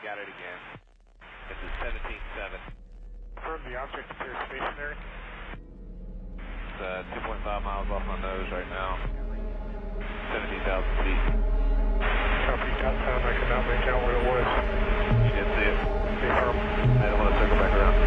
got it again. This is 17-7. Confirm the object appears stationary. It's 2.5 miles off my nose right now. 17,000 feet. Copy, got sound. I could not make out what it was. You did see it? Confirm. I don't want to circle back around.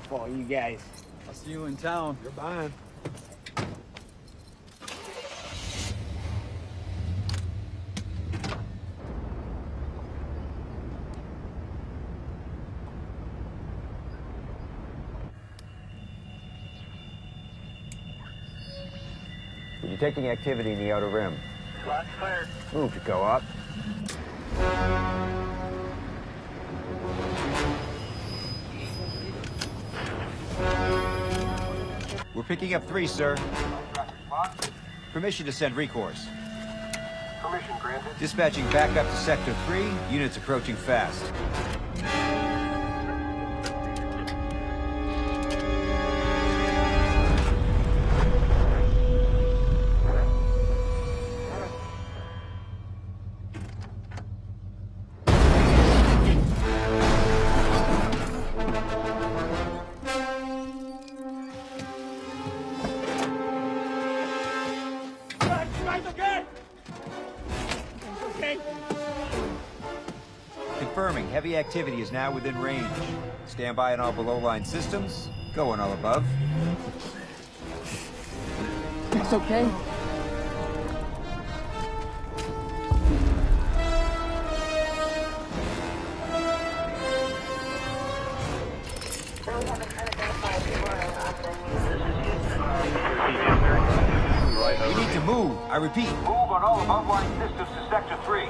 Follow you guys. I'll see you in town. You're mine. We're detecting activity in the outer rim. Last cleared. Move to go up. We're picking up 3, sir. Permission to send recourse. Permission granted. Dispatching back up to Sector 3. Units approaching fast. Confirming, heavy activity is now within range. Stand by on all below-line systems. Go on all above. It's okay. We need to move. I repeat. Move on all above-line systems to Sector 3.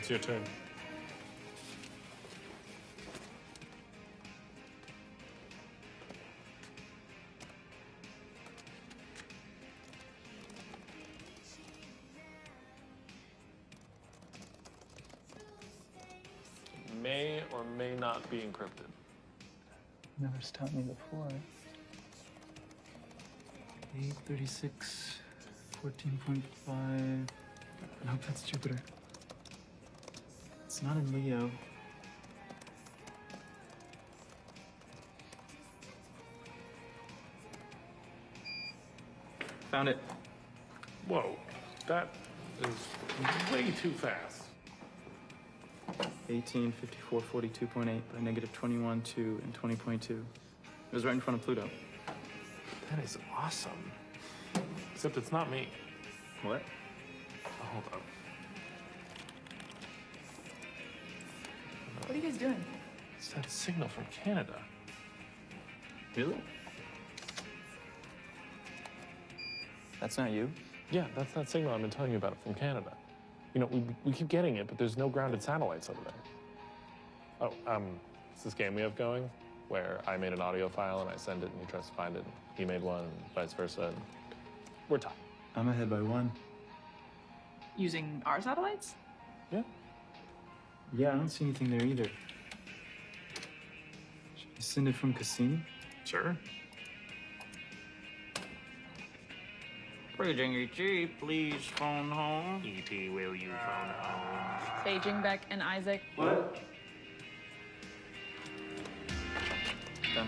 it's your turn. May or may not be encrypted. Never stopped me before. 836, 14.5. I hope that's Jupiter. It's not in Leo. Found it. Whoa, that is way too fast. 18, 54, 42.8 by negative 21, 2, and 20.2. It was right in front of Pluto. That is awesome. Except it's not me. What? Oh, hold on. What are you guys doing? It's that signal from Canada. Really? That's not you? Yeah, that's that signal I've been telling you about from Canada. You know, we keep getting it, but there's no grounded satellites over there. Oh, it's this game we have going where I made an audio file and I send it and he tries to find it. And he made one and vice versa. And we're tied. I'm ahead by 1. Using our satellites? Yeah. Yeah, I don't see anything there either. Should I send it from Cassini? Sure. Paging ET, please phone home. E.T., will you phone home? Paging Beck and Isaac. What? Done.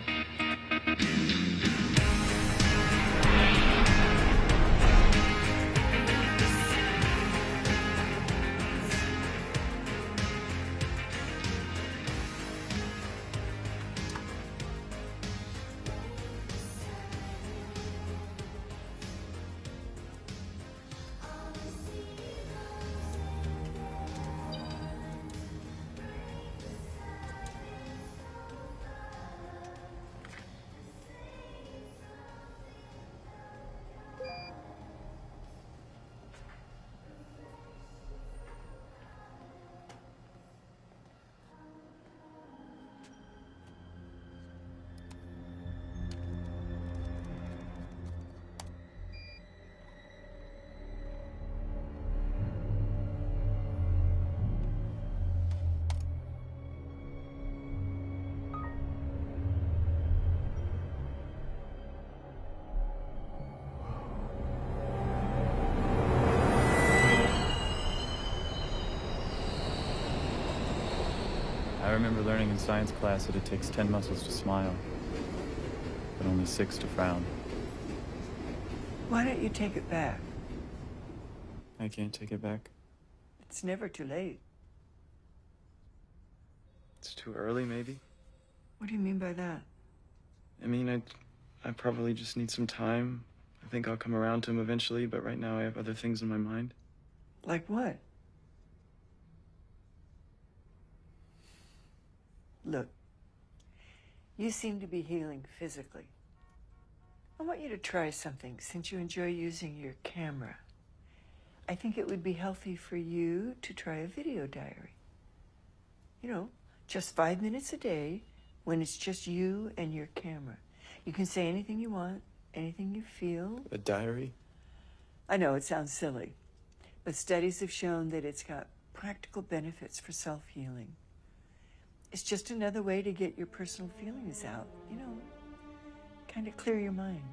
I remember learning in science class that it takes 10 muscles to smile, but only 6 to frown. Why don't you take it back? I can't take it back. It's never too late. It's too early, maybe? What do you mean by that? I mean, I probably just need some time. I think I'll come around to him eventually, but right now I have other things in my mind. Like what? Look, you seem to be healing physically. I want you to try something since you enjoy using your camera. I think it would be healthy for you to try a video diary. You know, just 5 minutes a day when it's just you and your camera. You can say anything you want, anything you feel. A diary? I know it sounds silly, but studies have shown that it's got practical benefits for self-healing. It's just another way to get your personal feelings out, you know, kind of clear your mind.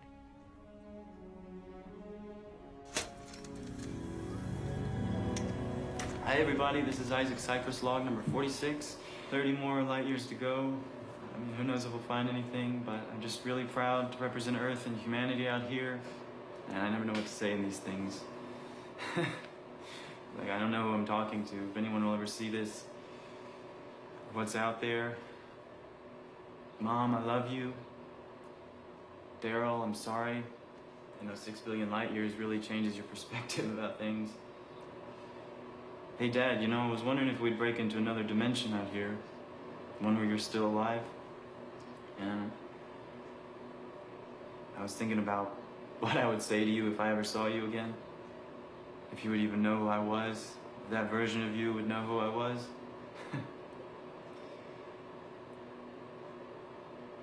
Hi, everybody. This is Isaac Cypress log number 46. 30 more light years to go. I mean, who knows if we'll find anything, but I'm just really proud to represent Earth and humanity out here. And I never know what to say in these things. Like, I don't know who I'm talking to. If anyone will ever see this, what's out there. Mom, I love you. Daryl, I'm sorry. You know, 6 billion light years really changes your perspective about things. Hey, Dad, you know, I was wondering if we'd break into another dimension out here. One where you're still alive. And I was thinking about what I would say to you if I ever saw you again. If you would even know who I was, that version of you would know who I was.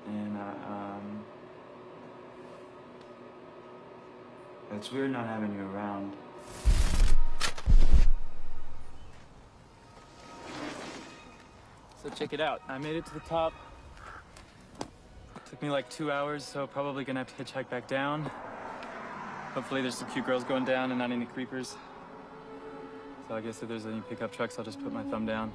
And it's weird not having you around. So check it out. I made it to the top. Took me like 2 hours, so probably gonna have to hitchhike back down. Hopefully there's some cute girls going down and not any creepers. So I guess if there's any pickup trucks, I'll just put my thumb down.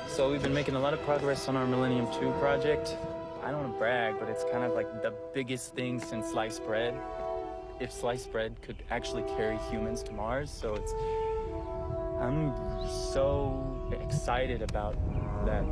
So we've been making a lot of progress on our Millennium 2 project. I don't want to brag, but it's kind of like the biggest thing since sliced bread. If sliced bread could actually carry humans to Mars, so I'm so excited about that.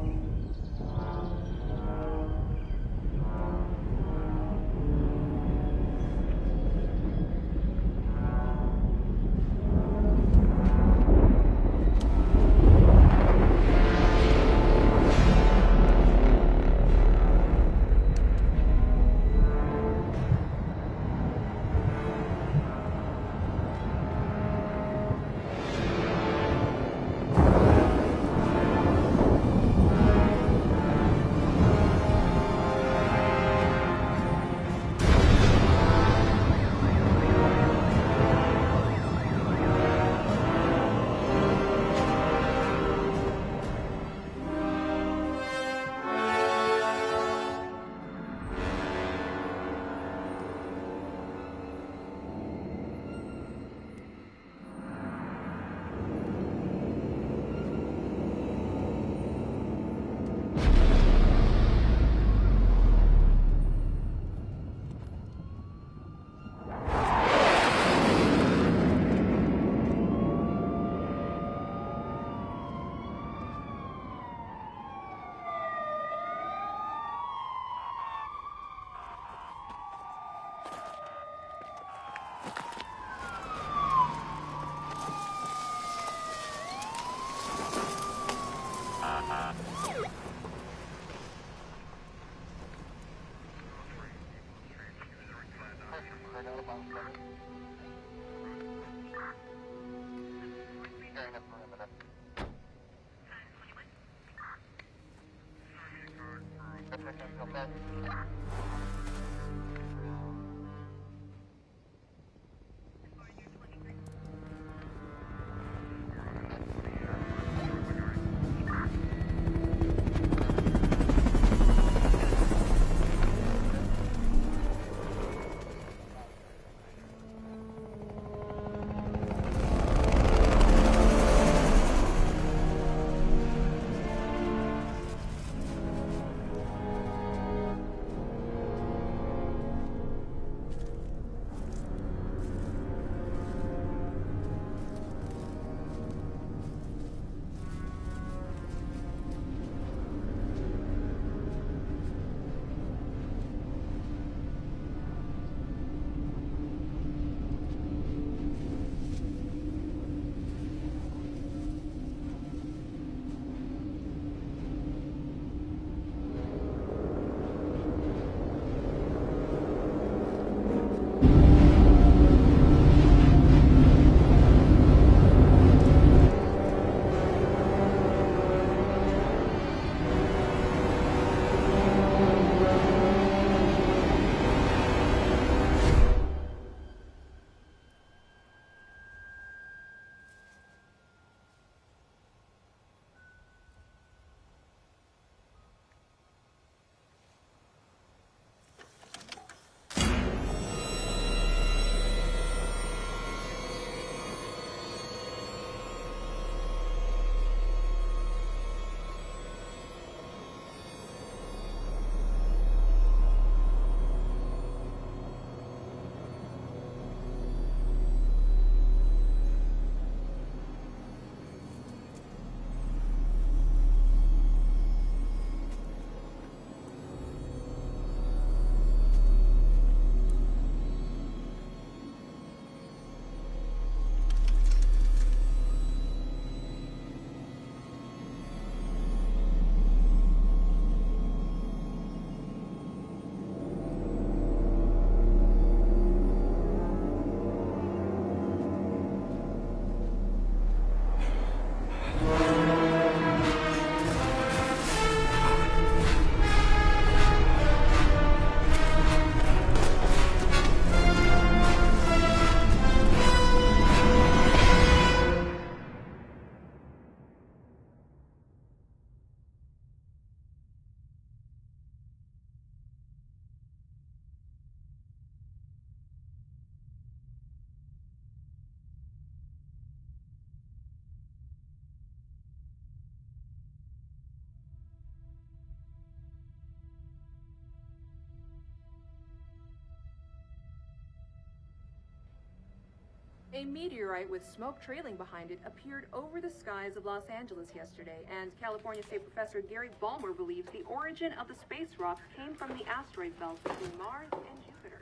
A meteorite with smoke trailing behind it appeared over the skies of Los Angeles yesterday, and California State Professor Gary Ballmer believes the origin of the space rocks came from the asteroid belt between Mars and Jupiter.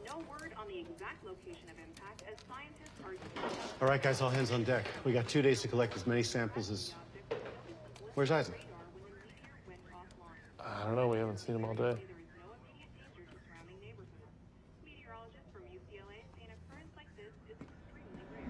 No word on the exact location of impact, as scientists are... All right, guys, all hands on deck. We got 2 days to collect as many samples as... Where's Isaac? I don't know. We haven't seen him all day. Meteorologists from UCLA say an occurrence like this is extremely rare.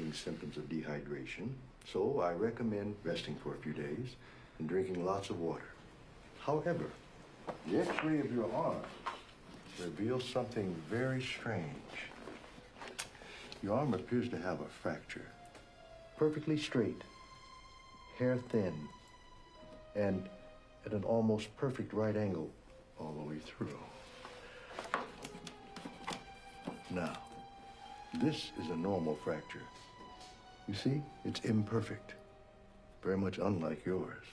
showing symptoms of dehydration, so I recommend resting for a few days and drinking lots of water. However, the X-ray of your arm reveals something very strange. Your arm appears to have a fracture. Perfectly straight, hair thin, and at an almost perfect right angle all the way through. Now, this is a normal fracture. You see, it's imperfect, very much unlike yours.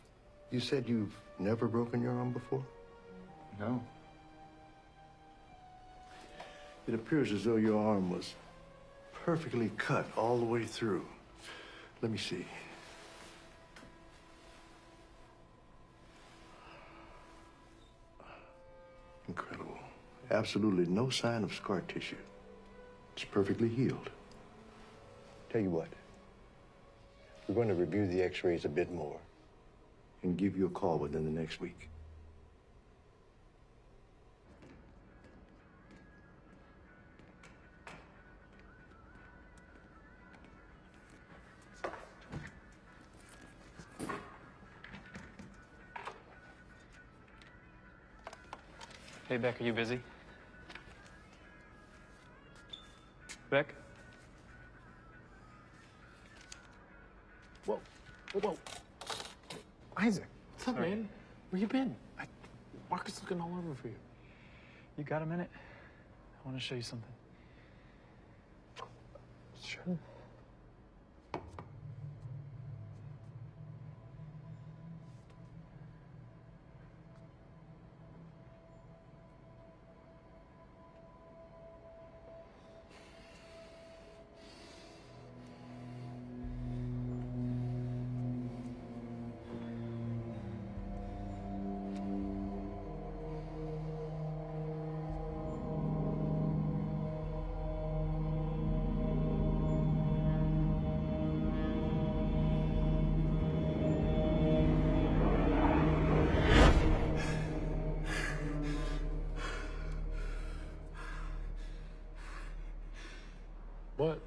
You said you've never broken your arm before? No. It appears as though your arm was perfectly cut all the way through. Let me see. Incredible. Absolutely no sign of scar tissue. It's perfectly healed. Tell you what, we're going to review the X-rays a bit more and give you a call within the next week. Hey, Beck, are you busy? Beck? Whoa, whoa. Isaac, what's up, man? Where you been? Marcus looking all over for you. You got a minute? I want to show you something. Sure. What?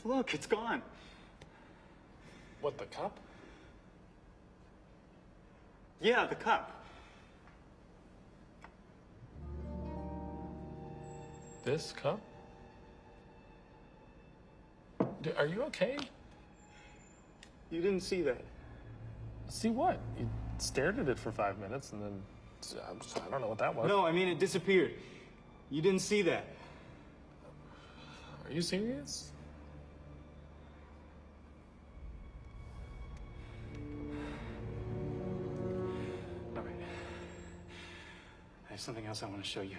Look, it's gone. What, the cup? Yeah, the cup. This cup? Are you okay? You didn't see that. See what? You stared at it for 5 minutes and then, I don't know what that was. No, I mean, it disappeared. You didn't see that. Are you serious? All right. I have something else I want to show you.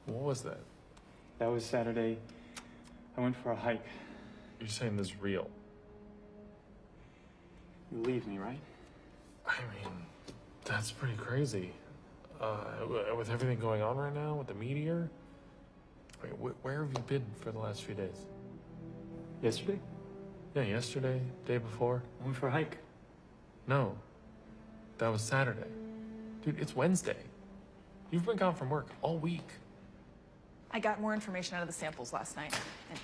What was that? That was Saturday. I went for a hike. You're saying this is real? You believe me, right? I mean, that's pretty crazy. With everything going on right now, with the meteor, where have you been for the last few days? Yesterday? Yeah, yesterday, day before. I went for a hike. No, that was Saturday. Dude, it's Wednesday. You've been gone from work all week. I got more information out of the samples last night. And...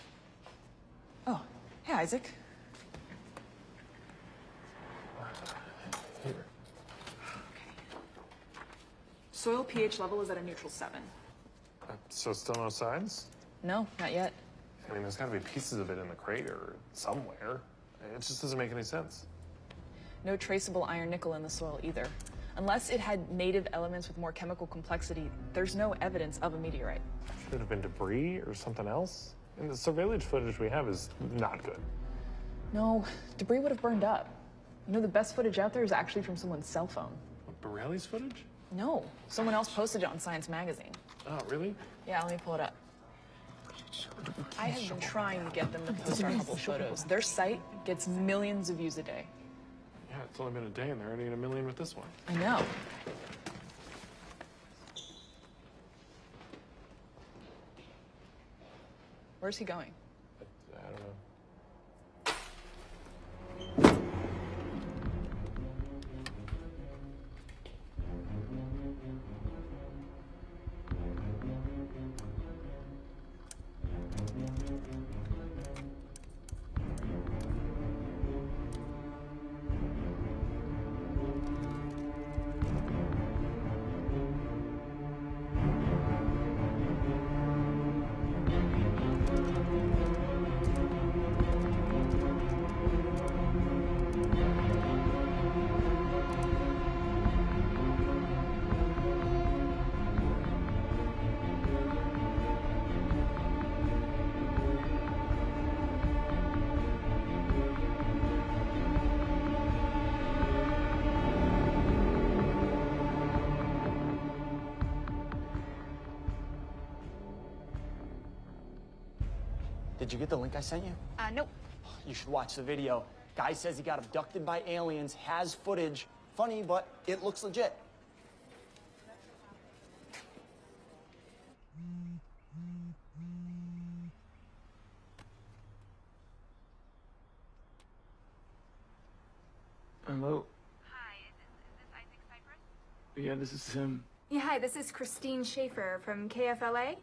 Oh, hey, Isaac. Here. Soil pH level is at a neutral 7. So still no signs? No, not yet. I mean, there's got to be pieces of it in the crater somewhere. It just doesn't make any sense. No traceable iron nickel in the soil either. Unless it had native elements with more chemical complexity, there's no evidence of a meteorite. Should it have been debris or something else? And the surveillance footage we have is not good. No, debris would have burned up. You know, the best footage out there is actually from someone's cell phone. What, Borelli's footage? No, someone else posted it on Science Magazine. Oh, really? Yeah, let me pull it up. I have been trying to get them to post our Hubble photos. Their site gets millions of views a day. Yeah, it's only been a day and they're already at 1 million with this one. I know. Where's he going? I don't know. Did you get the link I sent you? Nope. You should watch the video. Guy says he got abducted by aliens, has footage. Funny, but it looks legit. Hello? Hi, is this Isaac Cypress? Yeah, this is him. Yeah, hi, this is Christine Schaefer from KFLA.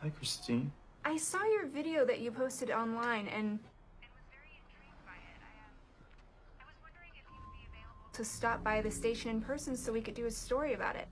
Hi, Christine. I saw your video that you posted online and was very intrigued by it. I was wondering if you would be available to stop by the station in person so we could do a story about it.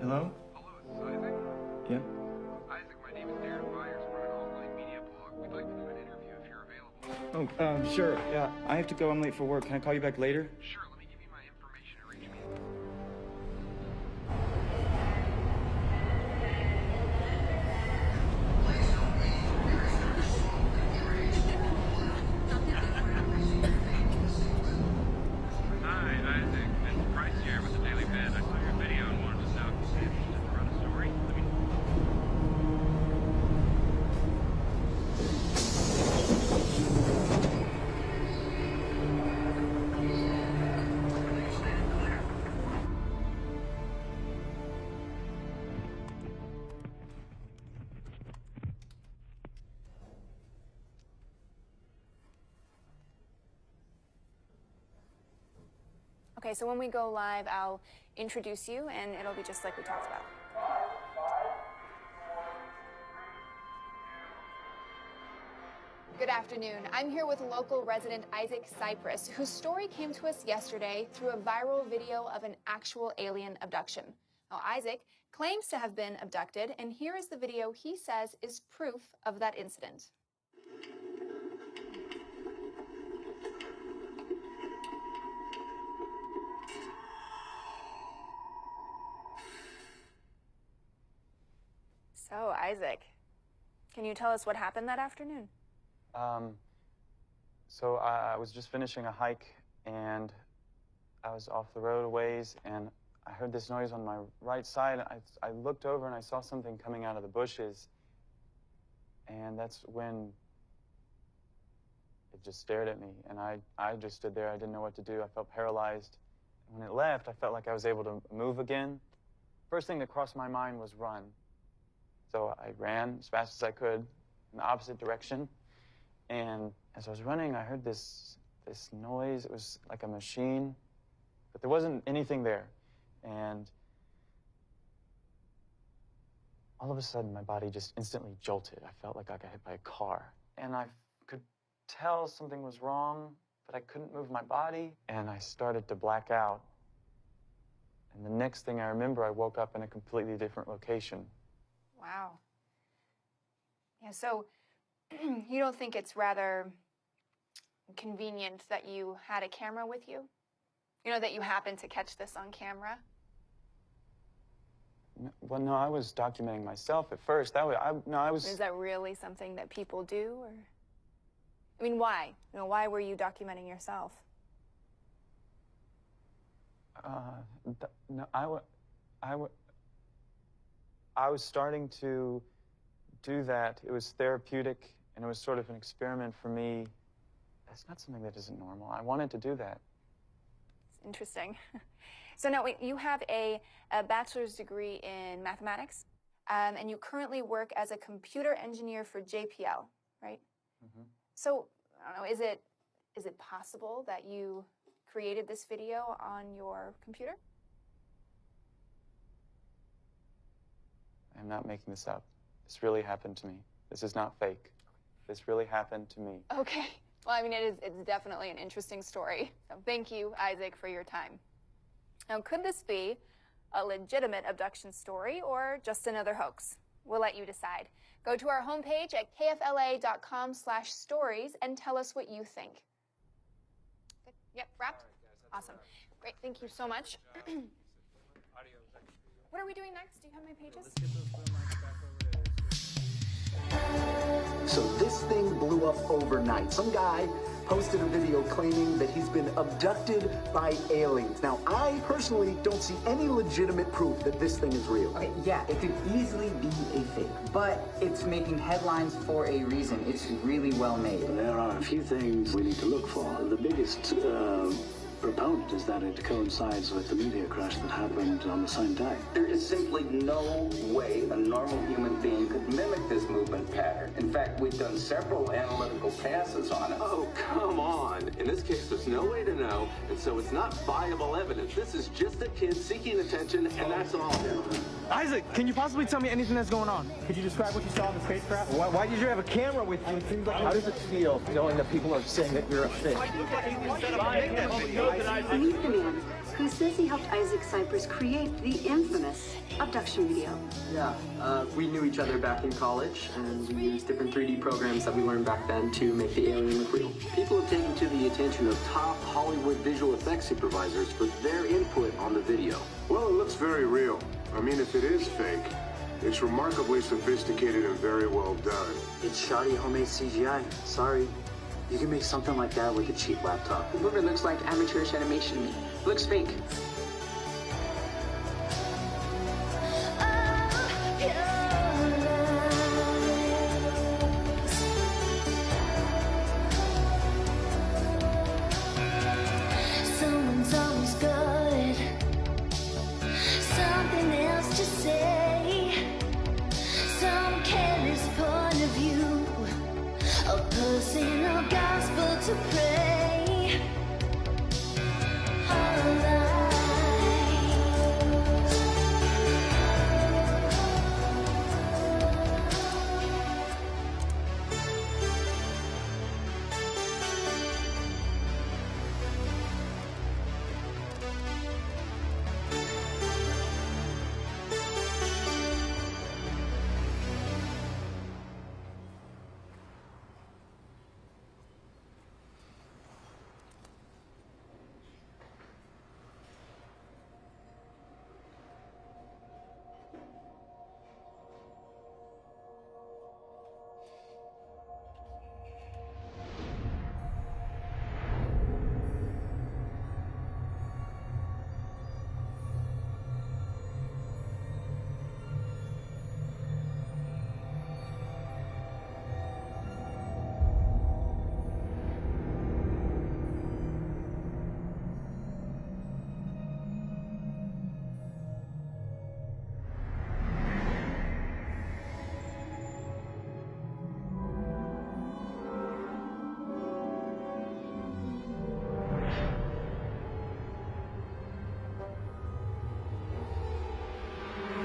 Hello? Hello, this is Isaac. Yeah? Isaac, my name is Darren Byers. We're an online media blog. We'd like to do an interview if you're available. Oh, sure. Yeah, I have to go. I'm late for work. Can I call you back later? Sure, let me give you my information to reach me. Hi, Isaac. It's Price here with the Daily Bend. I saw your video and wanted to know if you'd be interested to run a story. Let me... Okay, so when we go live, I'll introduce you, and it'll be just like we talked about. Good afternoon. I'm here with local resident Isaac Cypress, whose story came to us yesterday through a viral video of an actual alien abduction. Now, Isaac claims to have been abducted, and here is the video he says is proof of that incident. So, Isaac, can you tell us what happened that afternoon? So I was just finishing a hike, and I was off the road a ways, and I heard this noise on my right side. I looked over, and I saw something coming out of the bushes, and that's when it just stared at me, and I just stood there. I didn't know what to do. I felt paralyzed. And when it left, I felt like I was able to move again. First thing that crossed my mind was run. So I ran as fast as I could in the opposite direction. And as I was running, I heard this noise. It was like a machine, but there wasn't anything there. And all of a sudden, my body just instantly jolted. I felt like I got hit by a car. And I could tell something was wrong, but I couldn't move my body. And I started to black out. And the next thing I remember, I woke up in a completely different location. Wow. Yeah, so you don't think it's rather convenient that you had a camera with you? You know, that you happened to catch this on camera? Well, no, I was documenting myself at first. I was... Is that really something that people do, or? I mean, why? You know, why were you documenting yourself? No, I was starting to do that. It was therapeutic, and it was sort of an experiment for me. That's not something that isn't normal. I wanted to do that. It's interesting. So now, wait, you have a bachelor's degree in mathematics, and you currently work as a computer engineer for JPL, right? Mm-hmm. So, I don't know, is it possible that you created this video on your computer? I'm not making this up. This really happened to me. This is not fake. This really happened to me. Okay. Well, I mean, it's definitely an interesting story. So thank you, Isaac, for your time. Now, could this be a legitimate abduction story or just another hoax? We'll let you decide. Go to our homepage at kfla.com/stories and tell us what you think. Good. Yep, wrapped? Awesome. Great, thank you so much. What are we doing next? Do you have my pages? So this thing blew up overnight. Some guy posted a video claiming that he's been abducted by aliens. Now, I personally don't see any legitimate proof that this thing is real. Okay, yeah, it could easily be a fake, but it's making headlines for a reason. It's really well made. There are a few things we need to look for. The biggest proponent is that it coincides with the meteor crash that happened on the same day. There is simply no way a normal human being could mimic this movement pattern. In fact, we've done several analytical passes on it. Oh, come on. In this case, there's no way to know, and so it's not viable evidence. This is just a kid seeking attention, and that's all. Isaac, can you possibly tell me anything that's going on? Could you describe what you saw in the spacecraft? Why did you have a camera with you? How does it feel knowing that people are saying that you're a fish? Meet the man who says he helped Isaac Cypress create the infamous abduction video. Yeah, we knew each other back in college, and we used different 3D programs that we learned back then to make the alien look real. People have taken to the attention of top Hollywood visual effects supervisors for their input on the video. Well, it looks very real. I mean, if it is fake, it's remarkably sophisticated and very well done. It's shoddy homemade CGI. Sorry. You can make something like that with a cheap laptop. The movie looks like amateurish animation. Looks fake. Someone's always got something else to say, some careless point of view, a personal gospel to pray. Our lives.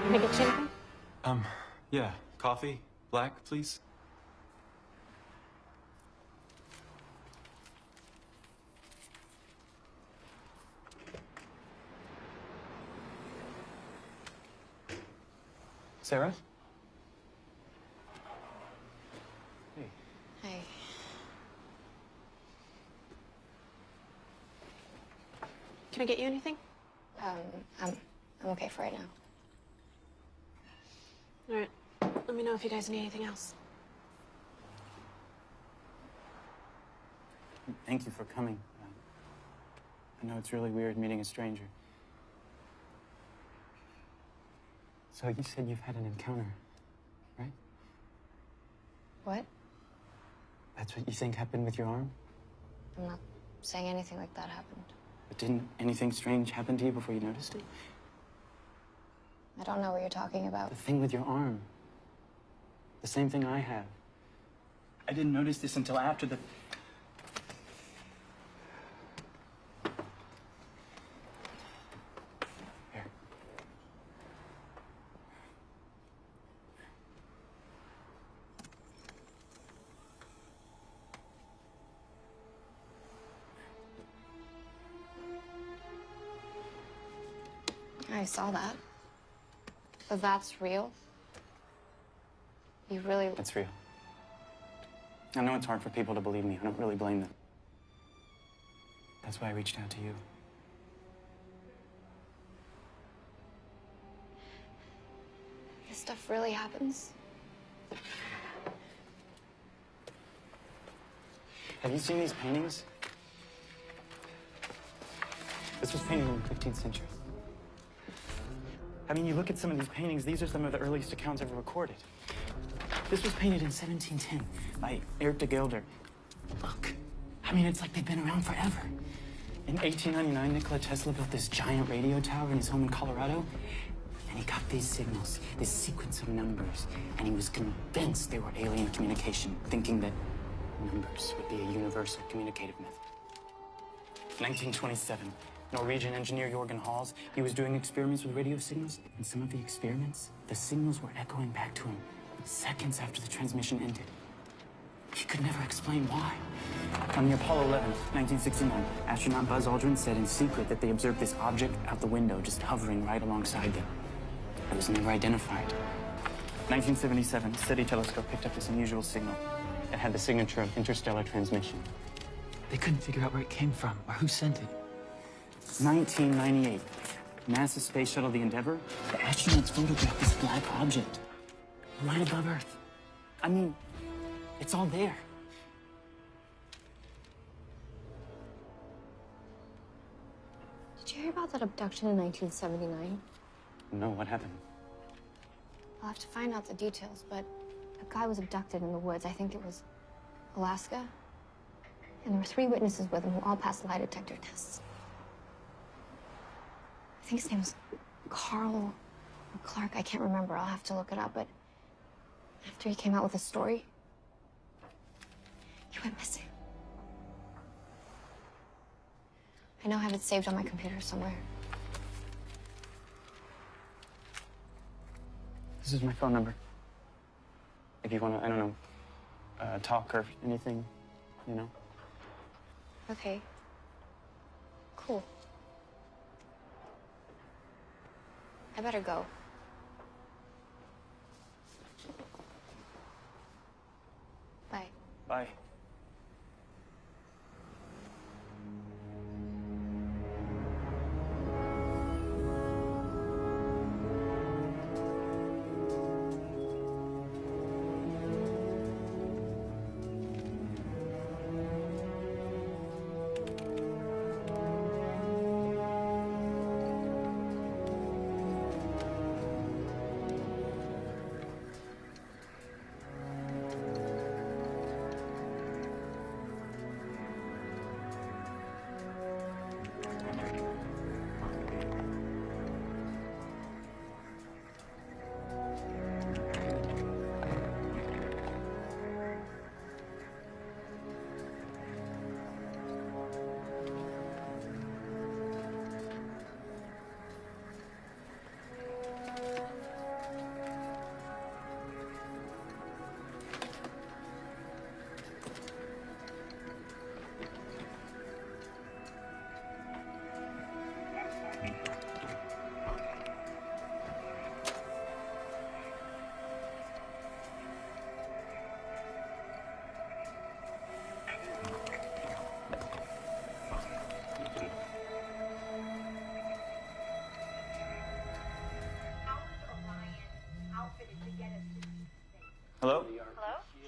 Make it chicken? Yeah. Coffee? Black, please? Sarah? Hey. Hey. Can I get you anything? I'm okay for right now. All right. Let me know if you guys need anything else. Thank you for coming. I know it's really weird meeting a stranger. So you said you've had an encounter, right? What? That's what you think happened with your arm? I'm not saying anything like that happened. But didn't anything strange happen to you before you noticed it? I don't know what you're talking about. The thing with your arm. The same thing I have. I didn't notice this until after the... Here. I saw that. But that's real? You really... It's real. I know it's hard for people to believe me. I don't really blame them. That's why I reached out to you. This stuff really happens? Have you seen these paintings? This was painted in the 15th century. I mean, you look at some of these paintings, these are some of the earliest accounts ever recorded. This was painted in 1710 by Eric de Gelder. Look, I mean, it's like they've been around forever. In 1899, Nikola Tesla built this giant radio tower in his home in Colorado, and he got these signals, this sequence of numbers, and he was convinced they were alien communication, thinking that numbers would be a universal communicative method. 1927, Norwegian engineer Jorgen Hals, he was doing experiments with radio signals, and some of the experiments, the signals were echoing back to him seconds after the transmission ended. He could never explain why. On the Apollo 11, 1969, astronaut Buzz Aldrin said in secret that they observed this object out the window just hovering right alongside them. It was never identified. 1977, SETI telescope picked up this unusual signal. It had the signature of interstellar transmission. They couldn't figure out where it came from or who sent it. 1998, NASA's space shuttle, the Endeavour, the astronauts photographed this black object right above Earth. I mean, it's all there. Did you hear about that abduction in 1979? No, what happened? I'll have to find out the details, but a guy was abducted in the woods. I think it was Alaska. And there were 3 witnesses with him who all passed lie detector tests. I think his name was Carl or Clark. I can't remember. I'll have to look it up. But after he came out with his story, he went missing. I know I have it saved on my computer somewhere. This is my phone number. If you want to, I don't know, talk or anything, you know. Okay. Cool. I better go. Bye. Bye.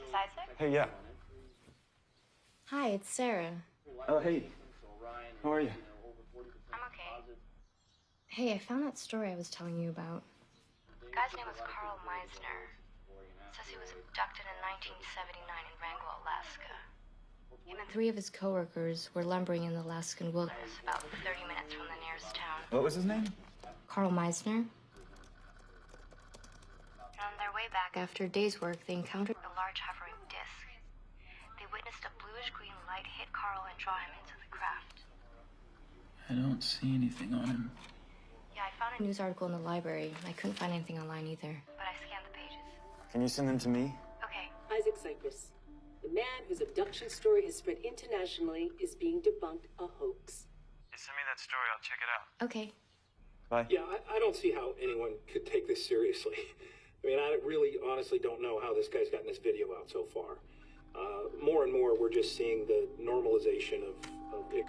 this Isaac? Hey, yeah. Hi, it's Sarah. Oh, hey. How are you? I'm okay. Hey, I found that story I was telling you about. The guy's name was Carl Meisner. It says he was abducted in 1979 in Wrangell, Alaska. Him and 3 of his coworkers were lumbering in the Alaskan wilderness about 30 minutes from the nearest town. What was his name? Carl Meisner. And on their way back, after a day's work, they encountered a large hovering disc. They witnessed a bluish-green light hit Carl and draw him into the craft. I don't see anything on him. Yeah, I found a news article in the library. I couldn't find anything online either, but I scanned the pages. Can you send them to me? Okay. Isaac Cypress, the man whose abduction story has spread internationally, is being debunked a hoax. Send me that story. I'll check it out. Okay. Bye. Yeah, I don't see how anyone could take this seriously. I mean, I really honestly don't know how this guy's gotten this video out so far. More and more, we're just seeing the normalization of it.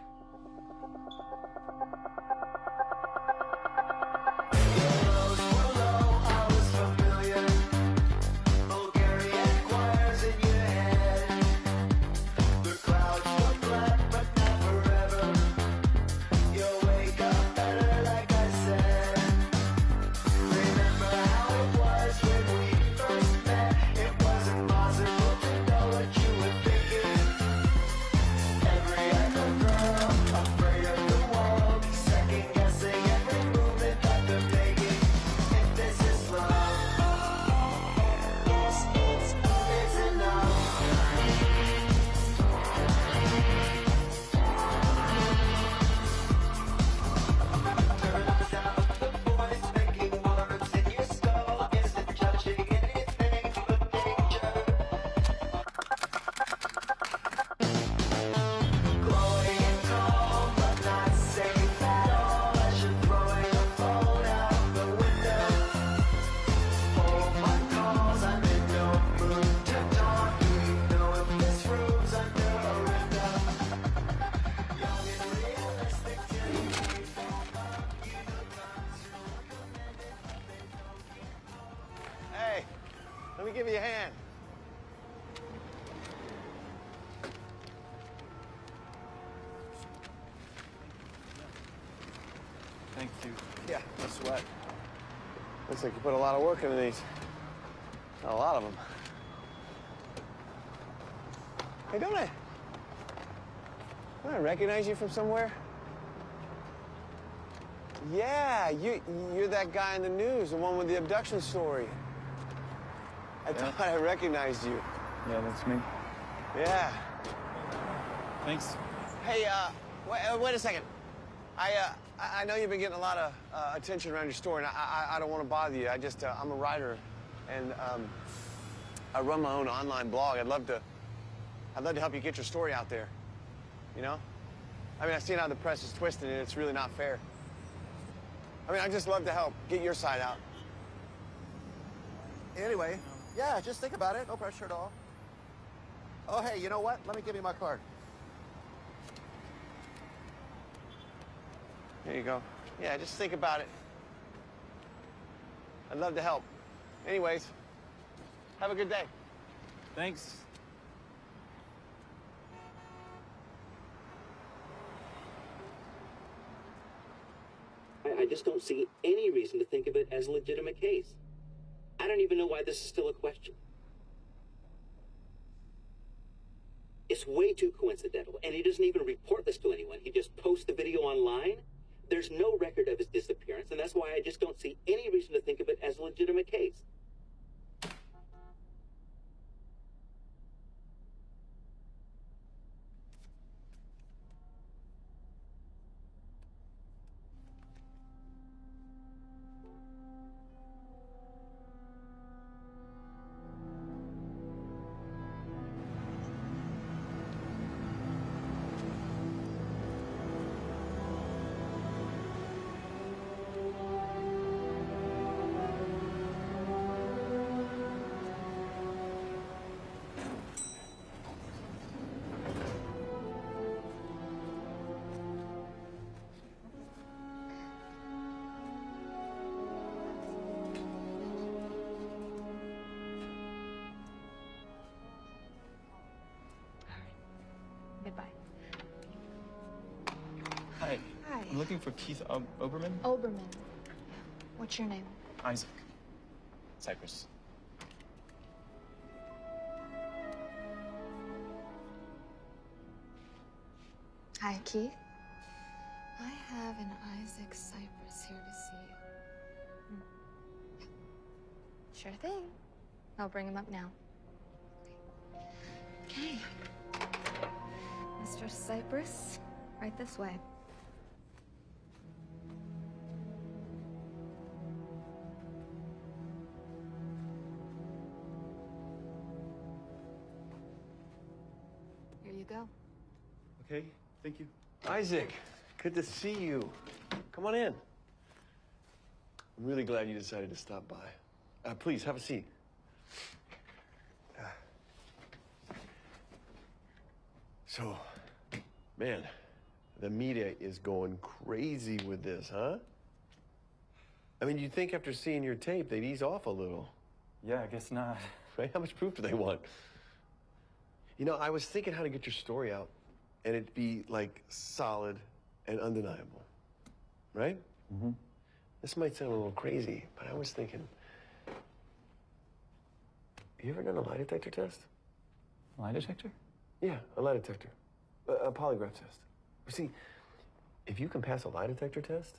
Hey, let me give you a hand. Thank you. Yeah, no sweat. Looks like you put a lot of work into these. Not a lot of them. Hey, don't I recognize you from somewhere? Yeah, you're that guy in the news, the one with the abduction story. I thought I recognized you. Yeah, that's me. Yeah. Thanks. Hey, wait a second. I know you've been getting a lot of attention around your story, and I don't want to bother you. I'm a writer, and I run my own online blog. I'd love to help you get your story out there. You know? I mean, I've seen how the press is twisting it. It's really not fair. I mean, I'd just love to help get your side out. Anyway, yeah, just think about it. No pressure at all. Oh, hey, you know what? Let me give you my card. There you go. Yeah, just think about it. I'd love to help. Anyways, have a good day. Thanks. I just don't see any reason to think of it as a legitimate case. I don't even know why this is still a question. It's way too coincidental, and he doesn't even report this to anyone. He just posts the video online. There's no record of his disappearance, and that's why I just don't see any reason to think of it as a legitimate case. Goodbye. Hi. Hi. I'm looking for Keith Oberman. Oberman. What's your name? Isaac. Cypress. Hi, Keith. I have an Isaac Cypress here to see you. Sure thing. I'll bring him up now. Okay. Mr. Cypress, right this way. Here you go. Okay, thank you. Isaac, good to see you. Come on in. I'm really glad you decided to stop by. Please, have a seat. So, man, the media is going crazy with this, huh? I mean, you'd think after seeing your tape, they'd ease off a little. Yeah, I guess not. Right? How much proof do they want? You know, I was thinking how to get your story out, and it'd be, like, solid and undeniable. Right? Mm-hmm. This might sound a little crazy, but I was thinking, you ever done a lie detector test? Lie detector? Yeah, a lie detector. A polygraph test. See, if you can pass a lie detector test,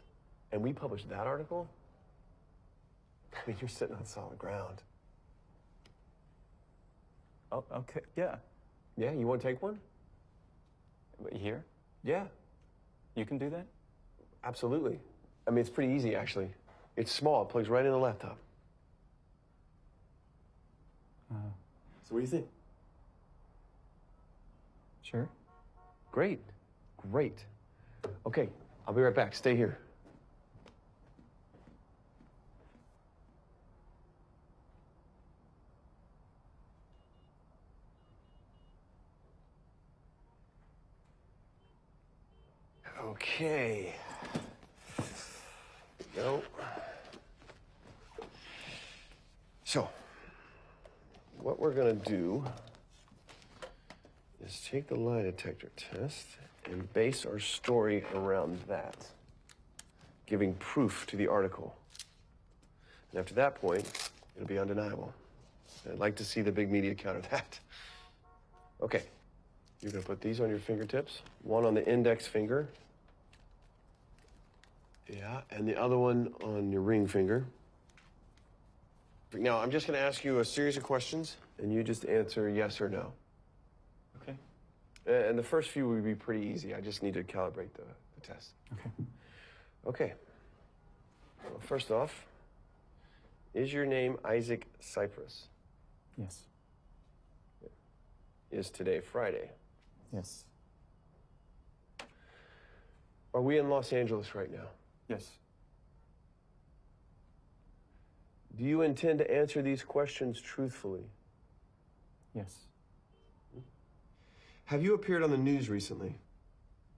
and we publish that article, I mean, you're sitting on solid ground. Oh, okay, yeah. Yeah, you want to take one? Here? Yeah. You can do that? Absolutely. I mean, it's pretty easy, actually. It's small. It plugs right in the laptop. So what do you think? Sure. Great. Great. Okay, I'll be right back. Stay here. Okay. Go. So, what we're gonna do is take the lie detector test and base our story around that, giving proof to the article. And after that point, it'll be undeniable. I'd like to see the big media counter that. Okay, you're gonna put these on your fingertips, one on the index finger. Yeah, and the other one on your ring finger. Now, I'm just gonna ask you a series of questions, and you just answer yes or no. Okay. And the first few will be pretty easy. I just need to calibrate the test. Okay. Okay. Well, first off, is your name Isaac Cypress? Yes. Is today Friday? Yes. Are we in Los Angeles right now? Yes. Do you intend to answer these questions truthfully? Yes. Have you appeared on the news recently?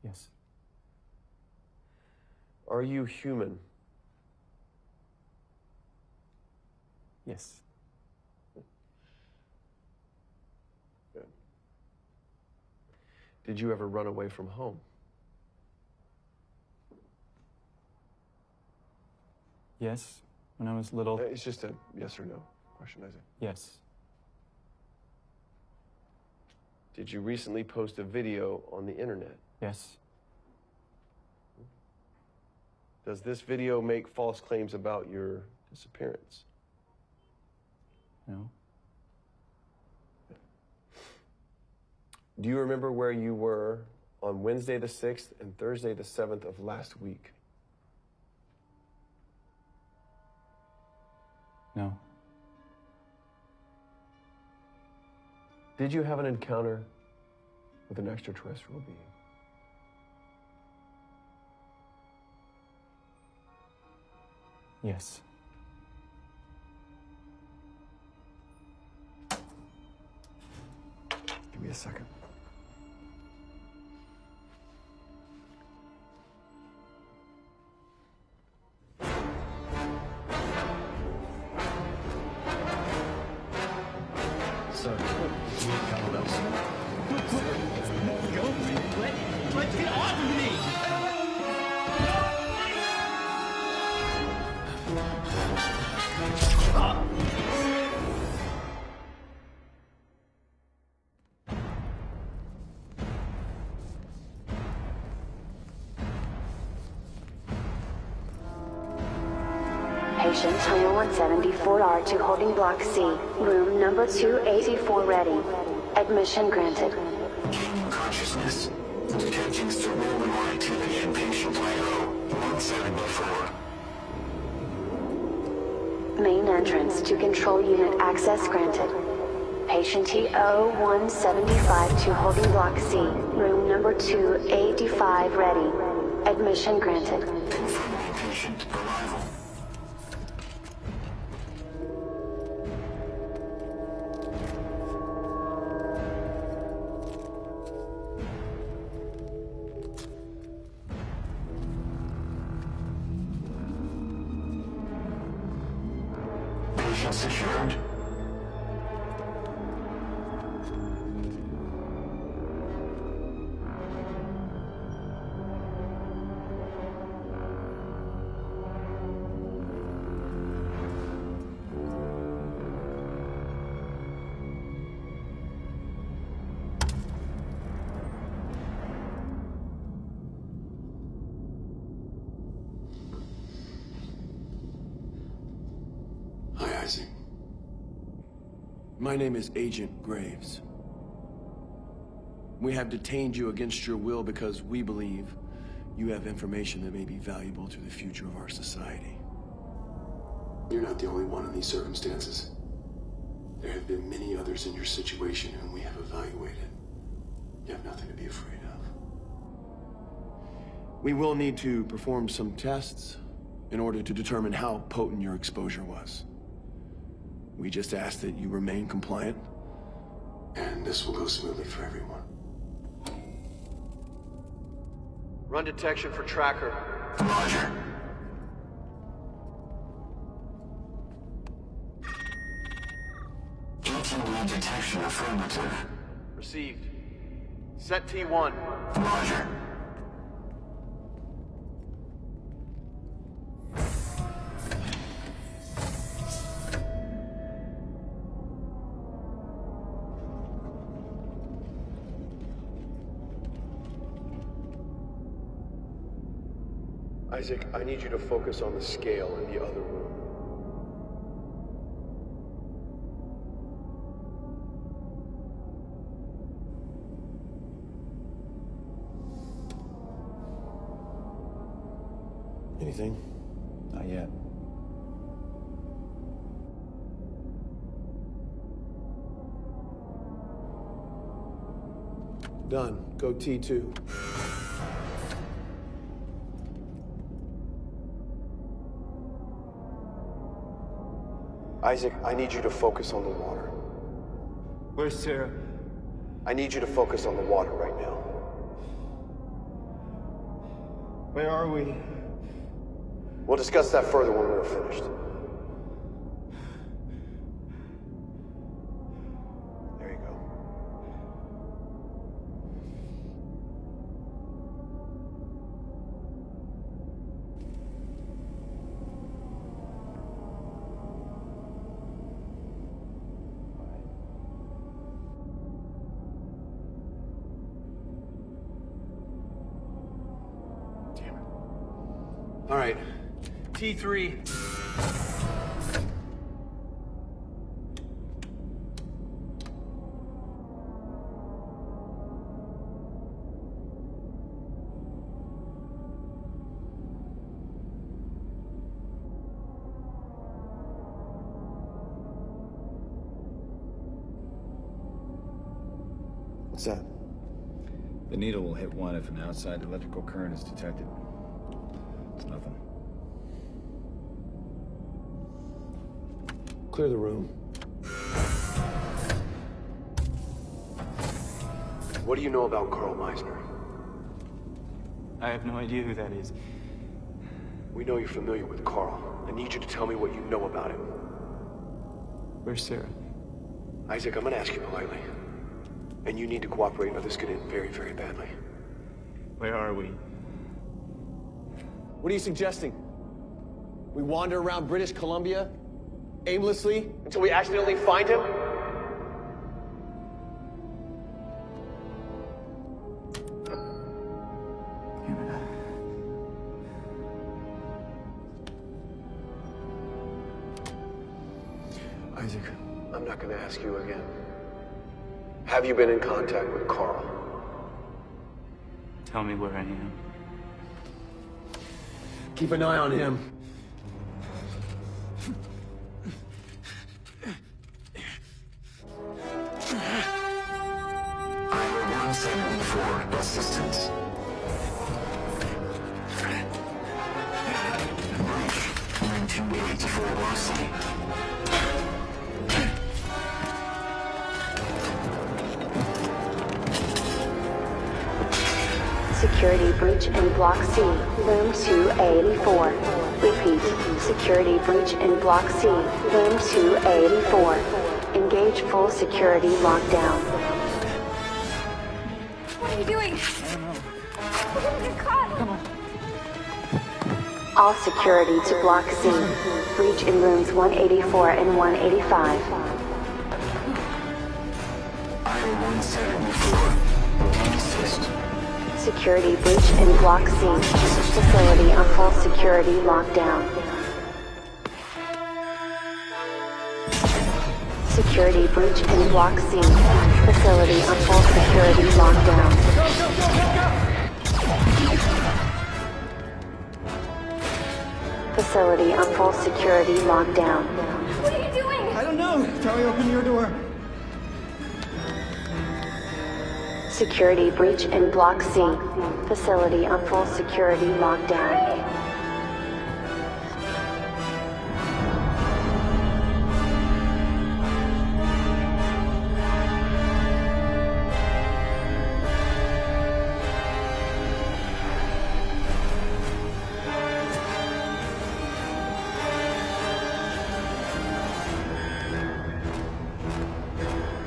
Yes. Are you human? Yes. Good. Did you ever run away from home? Yes. When I was little. It's just a yes or no question, Isaac. Yes. Did you recently post a video on the internet? Yes. Does this video make false claims about your disappearance? No. Do you remember where you were on Wednesday the 6th and Thursday the 7th of last week? No. Did you have an encounter with an extraterrestrial being? Yes. Give me a second. So, Get off of me! Patient 2174R to holding block C, room number 284 ready. Admission granted. Gaining consciousness. Detecting cerebral activity in patient IO 174. Main entrance to control unit access granted. Patient TO 175 to holding block C, room number 285 ready. Admission granted. Confirming patient arrival. Patient secured. Hi, Isaac. My name is Agent Graves. We have detained you against your will because we believe you have information that may be valuable to the future of our society. You're not the only one in these circumstances. There have been many others in your situation whom we have evaluated. You have nothing to be afraid of. We will need to perform some tests in order to determine how potent your exposure was. We just ask that you remain compliant, and this will go smoothly for everyone. Run detection for tracker. Roger. ET detection affirmative. Received. Set T1. Roger. Isaac, I need you to focus on the scale in the other room. Anything? Not yet. Done. Go T2. Isaac, I need you to focus on the water. Where's Sarah? I need you to focus on the water right now. Where are we? We'll discuss that further when we're finished. There you go. All right, T3. What's that? The needle will hit one if an outside electrical current is detected. It's nothing. Clear the room. What do you know about Carl Meisner? I have no idea who that is. We know you're familiar with Carl. I need you to tell me what you know about him. Where's Sarah? Isaac, I'm gonna ask you politely. And you need to cooperate or this could end very, very badly. Where are we? What are you suggesting? We wander around British Columbia aimlessly until we accidentally find him? Isaac, I'm not going to ask you again. Have you been in contact with Carl? Tell me where I am. Keep an eye on him. Highway 174, assistance. Breach 9284 Block C. Security breach in Block C, Room 284. Repeat, security breach in Block C, Room 284. Engage full security lockdown. What are you doing? I don't know. We're gonna get caught. Come on. All security to Block C. Breach in Rooms 184 and 185. Highway 174. Assist. Security breach in Block C. Facility on full security lockdown. Security breach in Block C. Facility on full security lockdown. Facility on full security lockdown. What are you doing? I don't know. Charlie, open your door. Security breach in Block C. Facility on full security lockdown.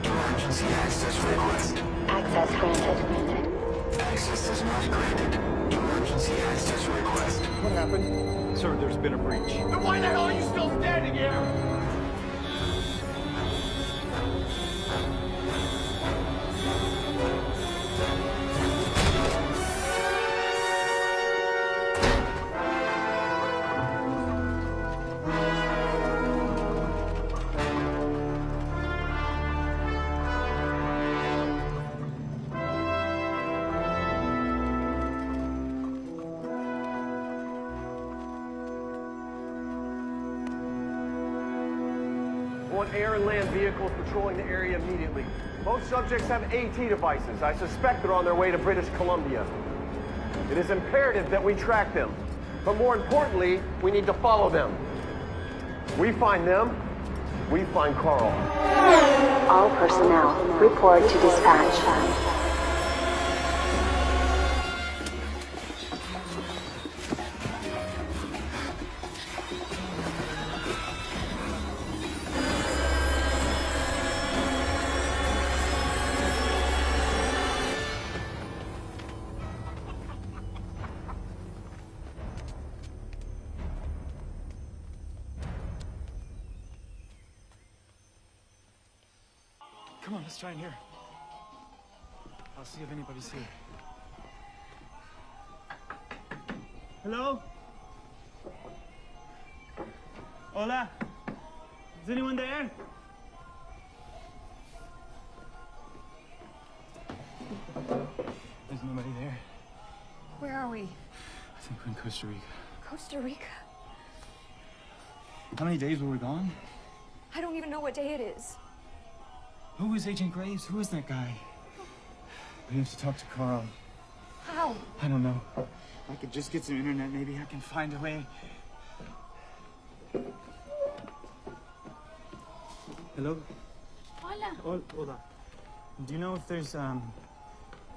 Emergency access request. Access granted. Access is not granted. Emergency access request. What happened? Sir, there's been a breach. Then why the hell are you still standing here? Want air and land vehicles patrolling the area immediately. Most subjects have AT devices. I suspect they're on their way to British Columbia. It is imperative that we track them. But more importantly, we need to follow them. We find them, we find Carl. All personnel, report to dispatch. Come on, let's try in here. I'll see if anybody's here. Hello? Hola? Is anyone there? There's nobody there. Where are we? I think we're in Costa Rica. Costa Rica? How many days were we gone? I don't even know what day it is. Who is Agent Graves? Who is that guy? We have to talk to Carl. How? I don't know. I could just get some internet, maybe I can find a way. Hello? Hola. Hola. Do you know if there's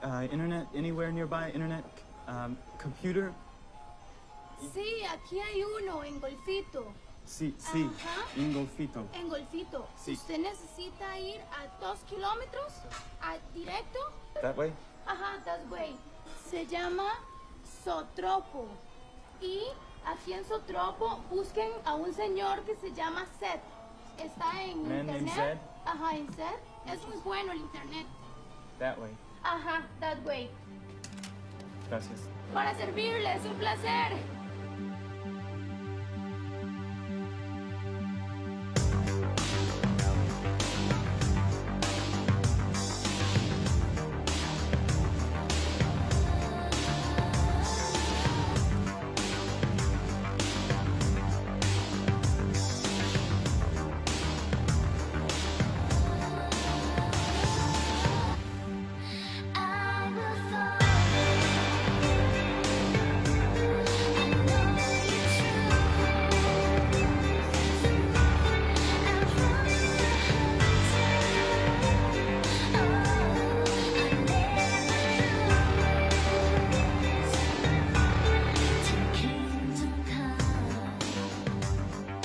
internet anywhere nearby? Internet, computer? Sí, aquí hay uno en Golfito. Sí, Ajá. en Golfito. En Golfito. Sí. Usted necesita ir a 2 kilómetros, directo. That way? Ajá, that way. Se llama Zotropo. Y aquí en Zotropo busquen a un señor que se llama Seth. Está en Man named internet. Zed? Ajá, en Seth. Es muy bueno el internet. That way. Ajá, that way. Gracias. Para servirles, un placer.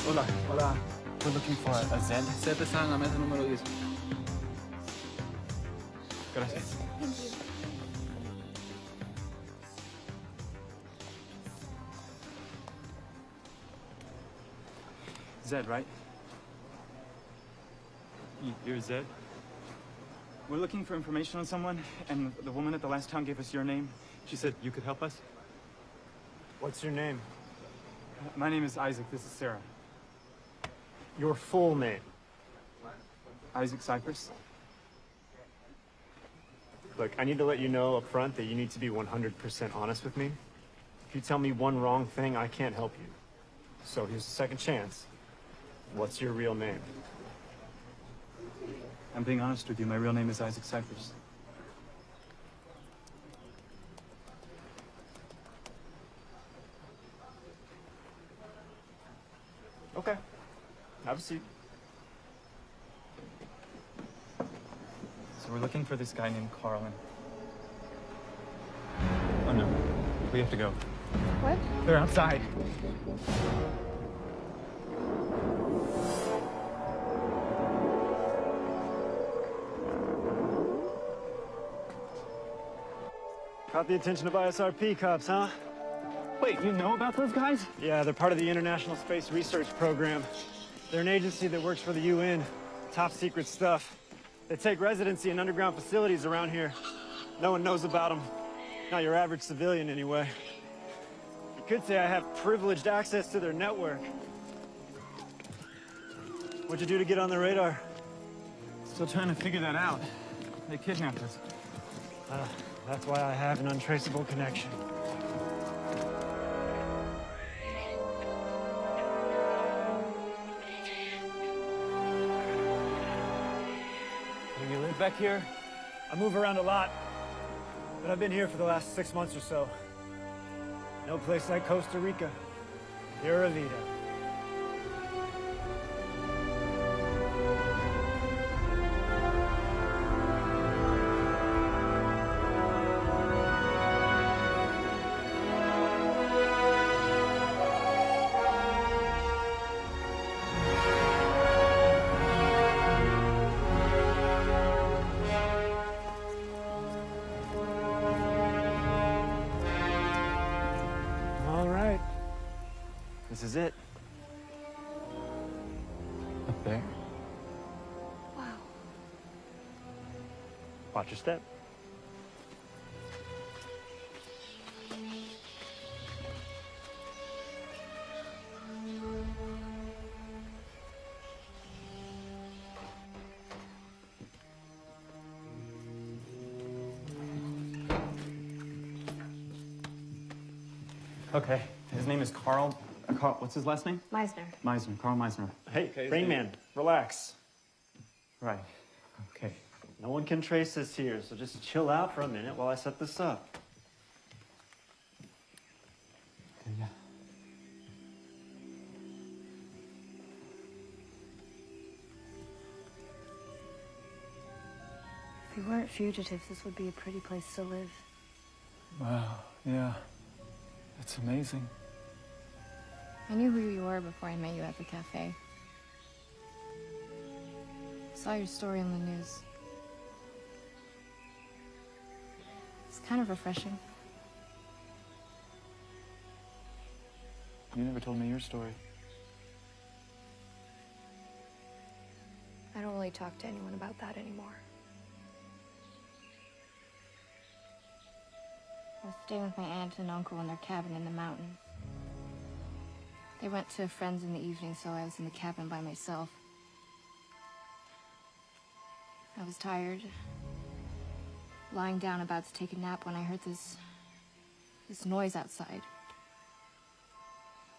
Hola. Hola. We're looking for a Zed. Zed está en la mesa número 10. Gracias. Thank you. Zed, right? You're Zed? We're looking for information on someone, and the woman at the last town gave us your name. She said you could help us. What's your name? My name is Isaac. This is Sarah. Your full name? Isaac Cypress. Look, I need to let you know up front that you need to be 100% honest with me. If you tell me one wrong thing, I can't help you. So here's a second chance. What's your real name? I'm being honest with you. My real name is Isaac Cypress. Okay. Have a seat. So we're looking for this guy named Carlin. Oh no, we have to go. What? They're outside. Caught the attention of ISRP cops, huh? Wait, you know about those guys? Yeah, they're part of the International Space Research Program. They're an agency that works for the UN. Top secret stuff. They take residency in underground facilities around here. No one knows about them. Not your average civilian, anyway. You could say I have privileged access to their network. What'd you do to get on the radar? Still trying to figure that out. They kidnapped us. That's why I have an untraceable connection. You live back here? I move around a lot, but I've been here for the last 6 months or so. No place like Costa Rica. Pura vida. This is it. Up there. Wow. Watch your step. Okay, his name is Carl. What's his last name? Meisner. Meisner, Carl Meisner. Hey, Rain Man, relax. Right, okay. No one can trace this here, so just chill out for a minute while I set this up. Okay, yeah. If we weren't fugitives, this would be a pretty place to live. Wow, yeah. That's amazing. I knew who you were before I met you at the cafe. Saw your story in the news. It's kind of refreshing. You never told me your story. I don't really talk to anyone about that anymore. I was staying with my aunt and uncle in their cabin in the mountains. They went to friends in the evening, so I was in the cabin by myself. I was tired, lying down about to take a nap when I heard this noise outside.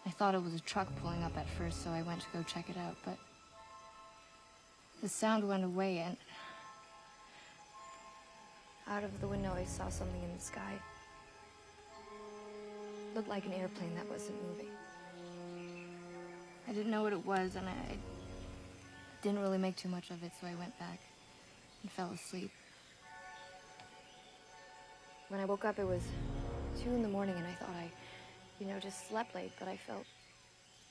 I thought it was a truck pulling up at first, so I went to go check it out, but the sound went away, and out of the window I saw something in the sky. It looked like an airplane that wasn't moving. I didn't know what it was, and I didn't really make too much of it, so I went back and fell asleep. When I woke up, it was 2 in the morning, and I thought I, just slept late, but I felt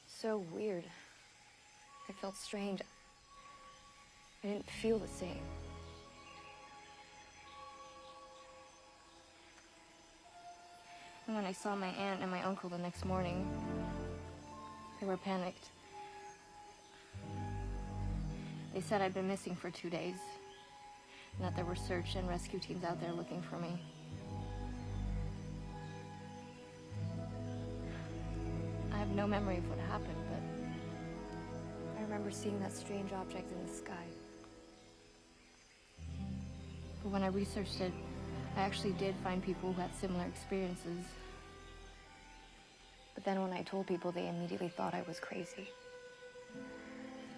so weird. I felt strange. I didn't feel the same. And when I saw my aunt and my uncle the next morning, they were panicked. They said I'd been missing for 2 days, and that there were search and rescue teams out there looking for me. I have no memory of what happened, but I remember seeing that strange object in the sky. But when I researched it, I actually did find people who had similar experiences. But then when I told people, they immediately thought I was crazy.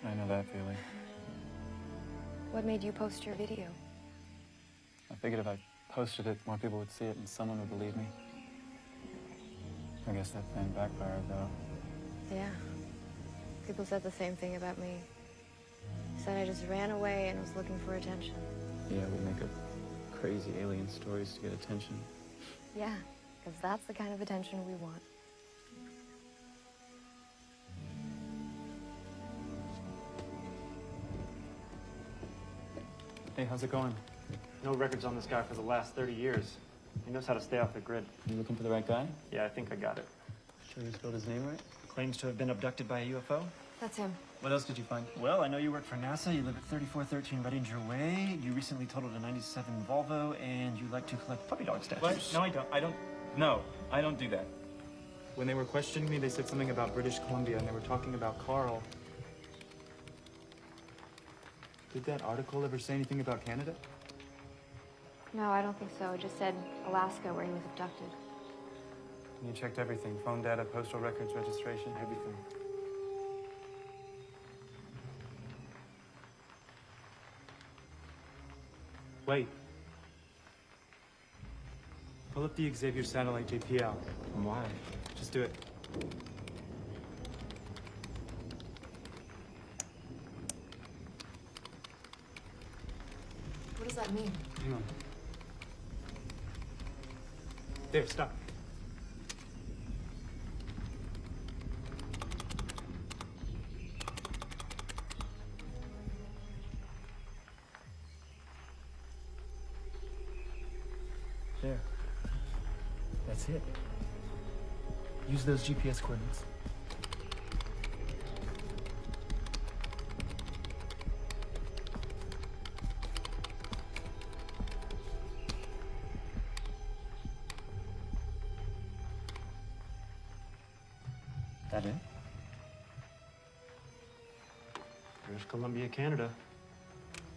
I know that feeling. What made you post your video? I figured if I posted it, more people would see it and someone would believe me. I guess that plan backfired, though. Yeah. People said the same thing about me. Said I just ran away and was looking for attention. Yeah, we make up crazy alien stories to get attention. Yeah, because that's the kind of attention we want. Hey, how's it going? No records on this guy for the last 30 years. He knows how to stay off the grid. You looking for the right guy? Yeah, I think I got it. Sure you spelled his name right? Claims to have been abducted by a UFO. That's him. What else did you find? Well, I know you work for NASA, you live at 3413 Redinger Way, you recently totaled a 97 Volvo, and you like to collect puppy dog statues. What? No, I don't. No, I don't do that. When they were questioning me, they said something about British Columbia, and they were talking about Carl. Did that article ever say anything about Canada? No, I don't think so. It just said Alaska, where he was abducted. And you checked everything, phone data, postal records, registration, everything. Wait. Pull up the Xavier satellite JPL. And why? Just do it. What does that mean? Hang on. There, stop. There. That's it. Use those GPS coordinates. That it? British Columbia, Canada.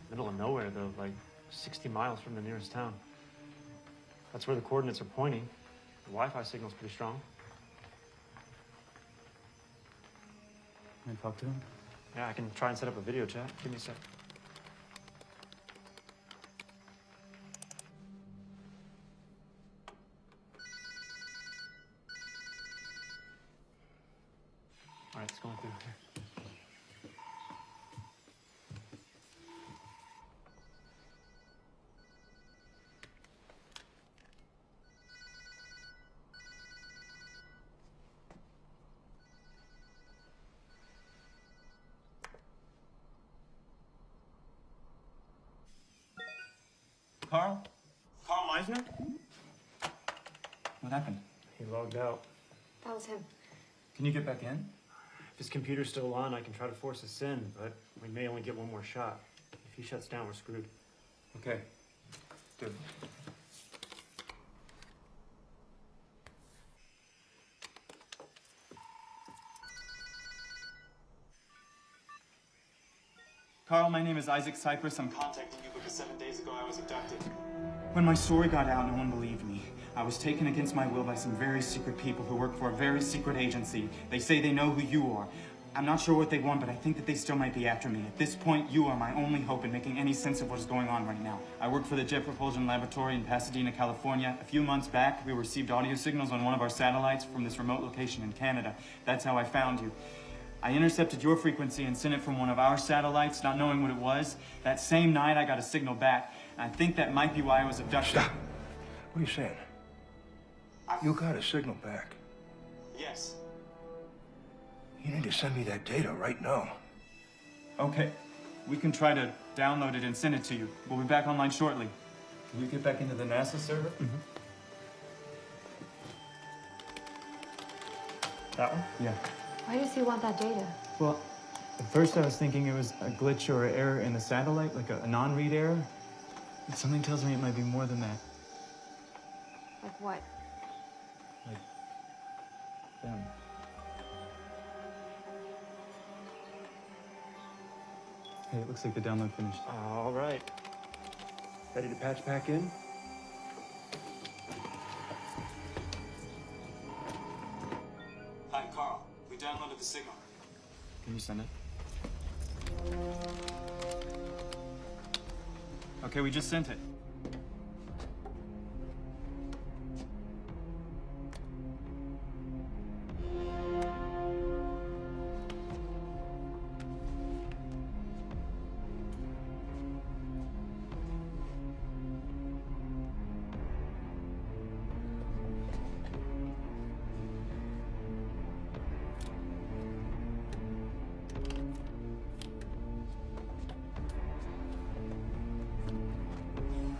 Middle of nowhere, though, like 60 miles from the nearest town. That's where the coordinates are pointing. The Wi-Fi signal's pretty strong. Can I talk to him? Yeah, I can try and set up a video chat. Give me a sec. All right, it's going through here. Carl? Carl Meisner? What happened? He logged out. That was him. Can you get back in? If his computer's still on, I can try to force us in, but we may only get one more shot. If he shuts down, we're screwed. Okay. Good. Carl, my name is Isaac Cypress. I'm contacting you because 7 days ago I was abducted. When my story got out, no one believed me. I was taken against my will by some very secret people who work for a very secret agency. They say they know who you are. I'm not sure what they want, but I think that they still might be after me. At this point, you are my only hope in making any sense of what is going on right now. I work for the Jet Propulsion Laboratory in Pasadena, California. A few months back, we received audio signals on one of our satellites from this remote location in Canada. That's how I found you. I intercepted your frequency and sent it from one of our satellites, not knowing what it was. That same night, I got a signal back, and I think that might be why I was abducted. Stop. What are you saying? You got a signal back. Yes. You need to send me that data right now. Okay. We can try to download it and send it to you. We'll be back online shortly. Can you get back into the NASA server? Mm-hmm. That one? Yeah. Why does he want that data? Well, at first I was thinking it was a glitch or an error in the satellite, like a non-read error. But something tells me it might be more than that. Like what? Like them. Hey, it looks like the download finished. All right. Ready to patch back in? Hi, Carl. We downloaded the signal. Can you send it? Okay, we just sent it.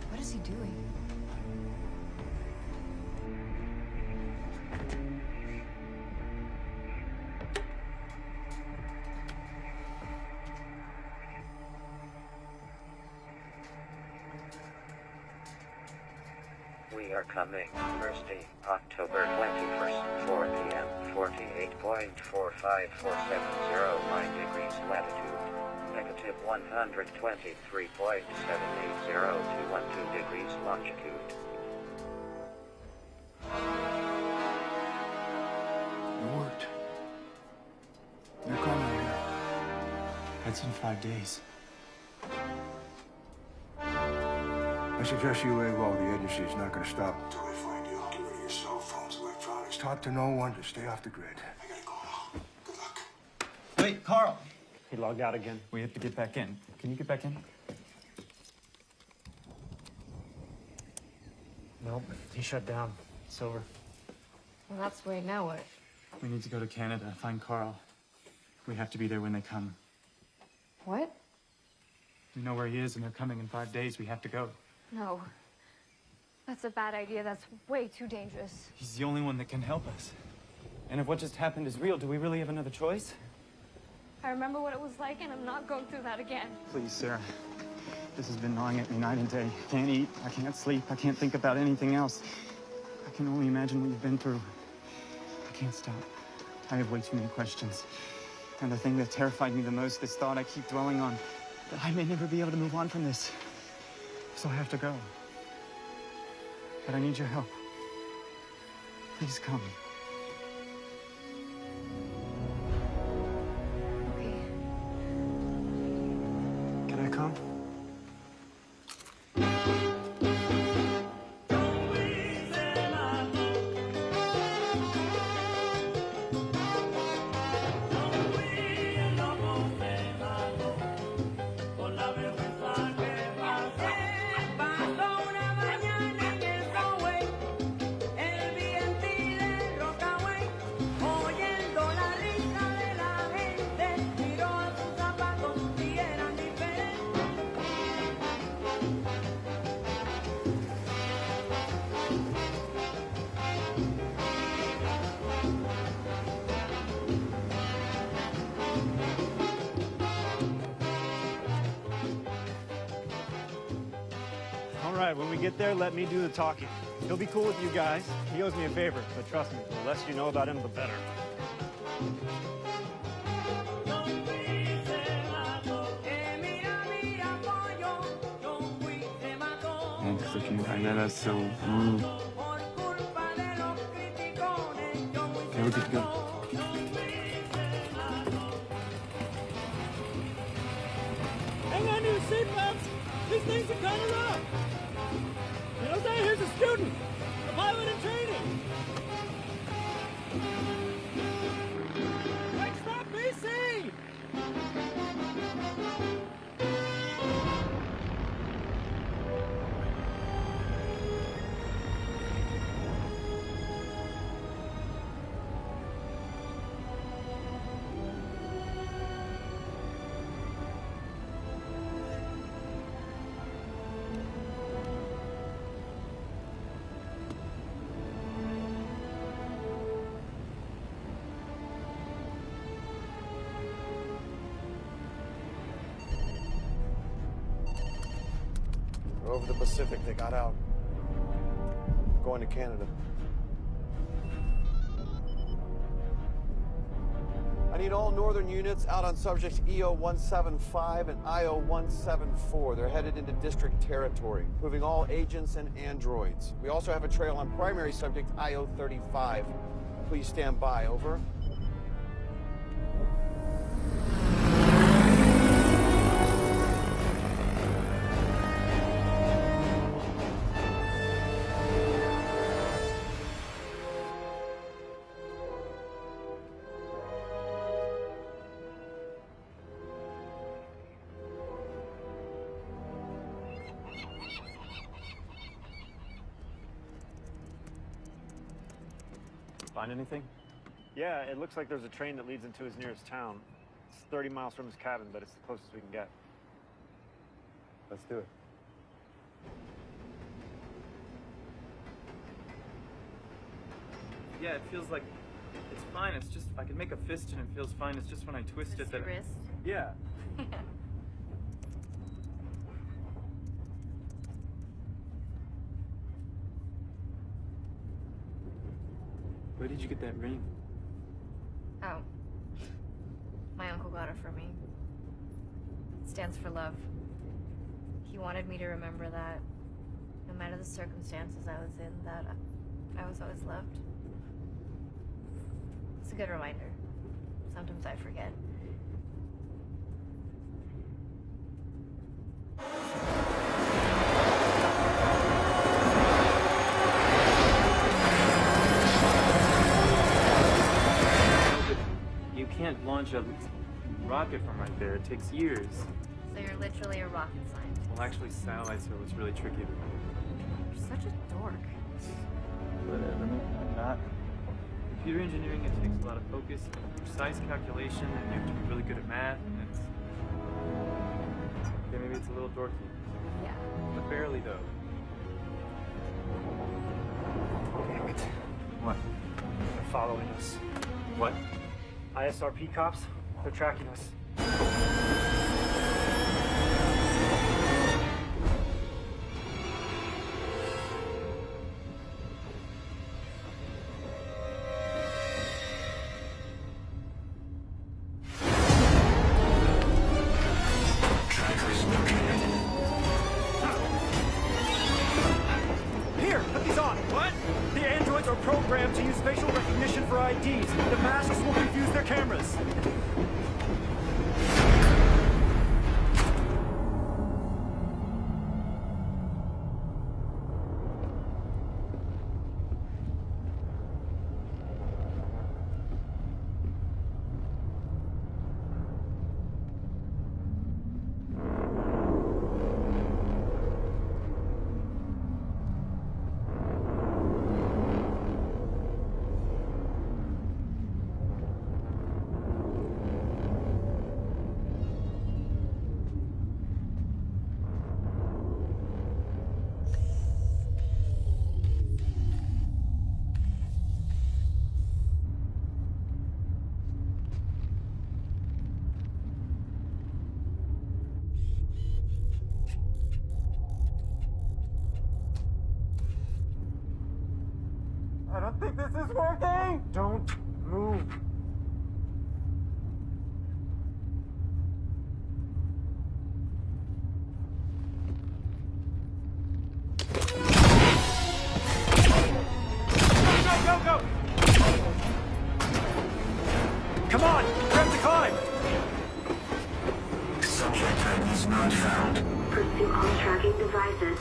What is he doing? We are coming Thursday, October 21st, 4 p.m., 48.45470 degrees latitude, negative 123.780 to 12 degrees longitude. It worked. They're coming here. That's in 5 days. I suggest you lay low. The agency is not going to stop until they find you. Get rid of your cell phones, electronics. Talk to no one. Just stay off the grid. I gotta go now. Good luck. Wait, Carl! He logged out again. We have to get back in. Can you get back in? Nope. He shut down. It's over. Well, that's great. Now what? We need to go to Canada, find Carl. We have to be there when they come. What? We know where he is, and they're coming in 5 days. We have to go. No. That's a bad idea. That's way too dangerous. He's the only one that can help us. And if what just happened is real, do we really have another choice? I remember what it was like, and I'm not going through that again. Please, Sarah. This has been gnawing at me night and day. I can't eat, I can't sleep, I can't think about anything else. I can only imagine what you've been through. I can't stop. I have way too many questions. And the thing that terrified me the most, this thought I keep dwelling on, that I may never be able to move on from this. So I have to go. But I need your help. Please come. Okay. Can I come? right, when we get there, let me do the talking. He'll be cool with you guys. He owes me a favor, but trust me, the less you know about him, the better. Thanks, looking. I know that's so. Okay, we're good to go. Hang on to your seatbelts. These things are kind of rough. You know, say, here's a student, a pilot in training. Quick stop, BC! We're over the Pacific. They got out. Going to Canada. I need all northern units out on subjects EO-175 and IO-174. They're headed into district territory, moving all agents and androids. We also have a trail on primary subject IO-35. Please stand by. Over. Find anything? Yeah, it looks like there's a train that leads into his nearest town. It's 30 miles from his cabin, but it's the closest we can get. Let's do it. Yeah, it feels like it's fine. It's just I can make a fist and it feels fine. It's just when I twist it that. Your wrist? Yeah. Where did you get that ring? Oh. My uncle got it for me. It stands for love. He wanted me to remember that, no matter the circumstances I was in, that I was always loved. It's a good reminder. Sometimes I forget. You can't launch a rocket from right there. It takes years. So you're literally a rocket scientist. Well, actually, satellite, so it's really tricky. You're such a dork. Whatever, I'm not. Computer engineering, it takes a lot of focus and precise calculation, and you have to be really good at math, and it's... Okay, maybe it's a little dorky. Yeah. But barely, though. Damn it. What? They're following us. What? ISRP cops? They're tracking us. Here, put these on. What? The androids are programmed to use facial recognition for IDs. The masks will confuse their cameras. I don't think this is working! Don't move. Go! Come on! We have to climb! Subject items not found. Pursue all tracking devices.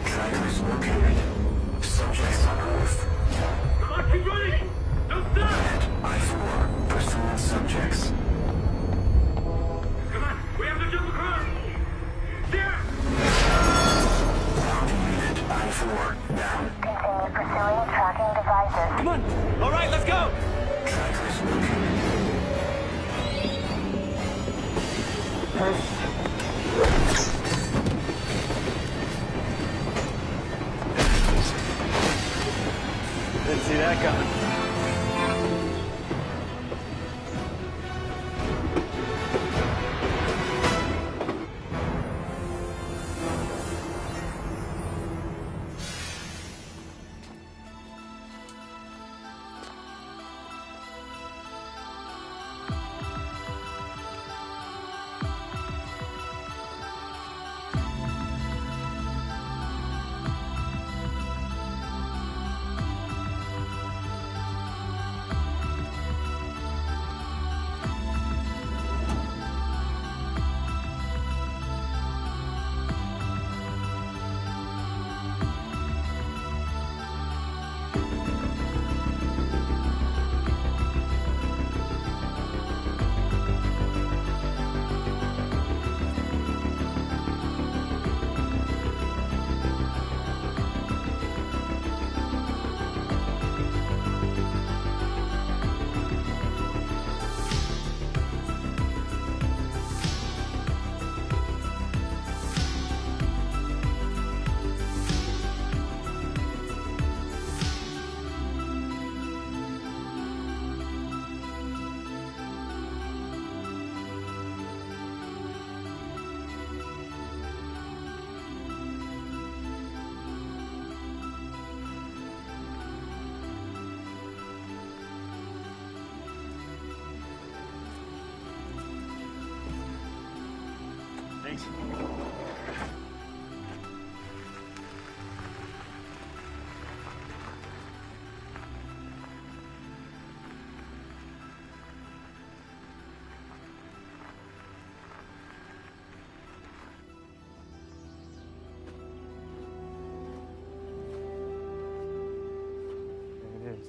Trackers located. Subjects on Earth. Come on, keep running! Don't stop! I-4, pursuing subjects. Come on, we have to jump across! There! Ground unit, I-4, down. Continue pursuing tracking devices. Come on! All right, let's go! Trackers located. Didn't see that coming. Thanks. There it is.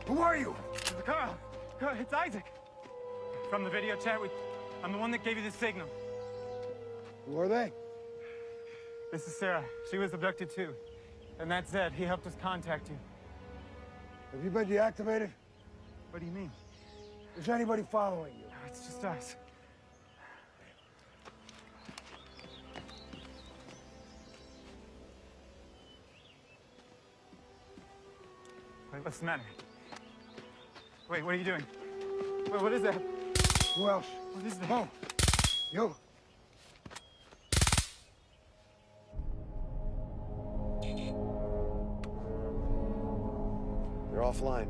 Who are you? Carl, it's Isaac. From the video chat, I'm the one that gave you the signal. Who are they? This is Sarah. She was abducted too. And that's Zed. He helped us contact you. Have you been deactivated? What do you mean? Is anybody following you? No, it's just us. Wait, what's the matter? Wait, what are you doing? Wait, what is that? Who else? What is that? Oh, you. They're offline.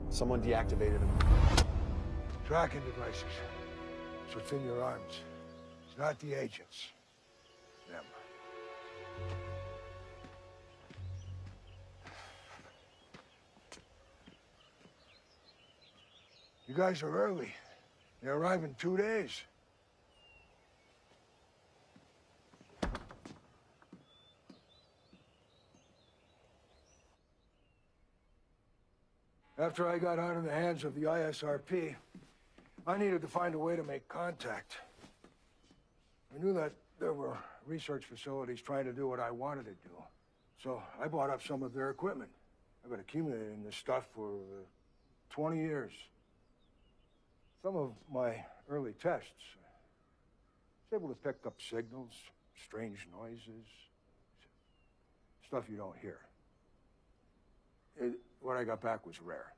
Someone deactivated them. Tracking devices. It's what's in your arms. It's not the agents. Them. You guys are early. They arrive in 2 days. After I got out of the hands of the ISRP, I needed to find a way to make contact. I knew that there were research facilities trying to do what I wanted to do. So I bought up some of their equipment. I've been accumulating this stuff for 20 years. Some of my early tests, I was able to pick up signals, strange noises, stuff you don't hear. What I got back was rare.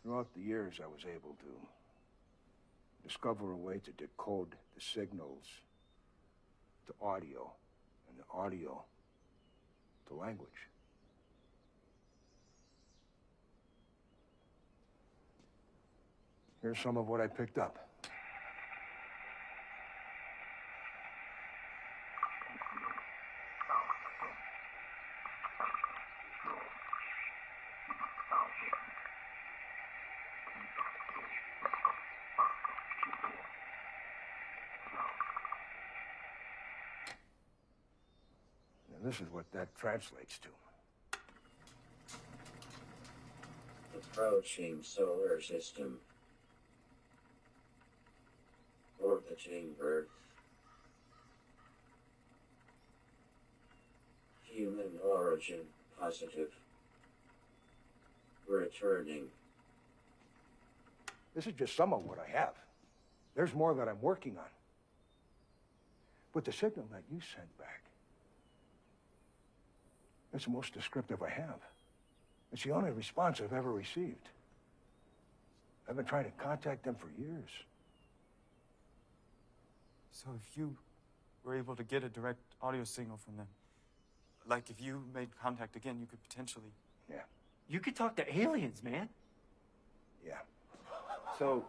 Throughout the years, I was able to discover a way to decode the signals to audio, and the audio to language. Here's some of what I picked up. This is what that translates to. Approaching solar system. Orbiting Earth. Human origin positive. Returning. This is just some of what I have. There's more that I'm working on. But the signal that you sent back, it's the most descriptive I have. It's the only response I've ever received. I've been trying to contact them for years. So if you were able to get a direct audio signal from them, like if you made contact again, you could potentially... Yeah. You could talk to aliens, man. Yeah. So,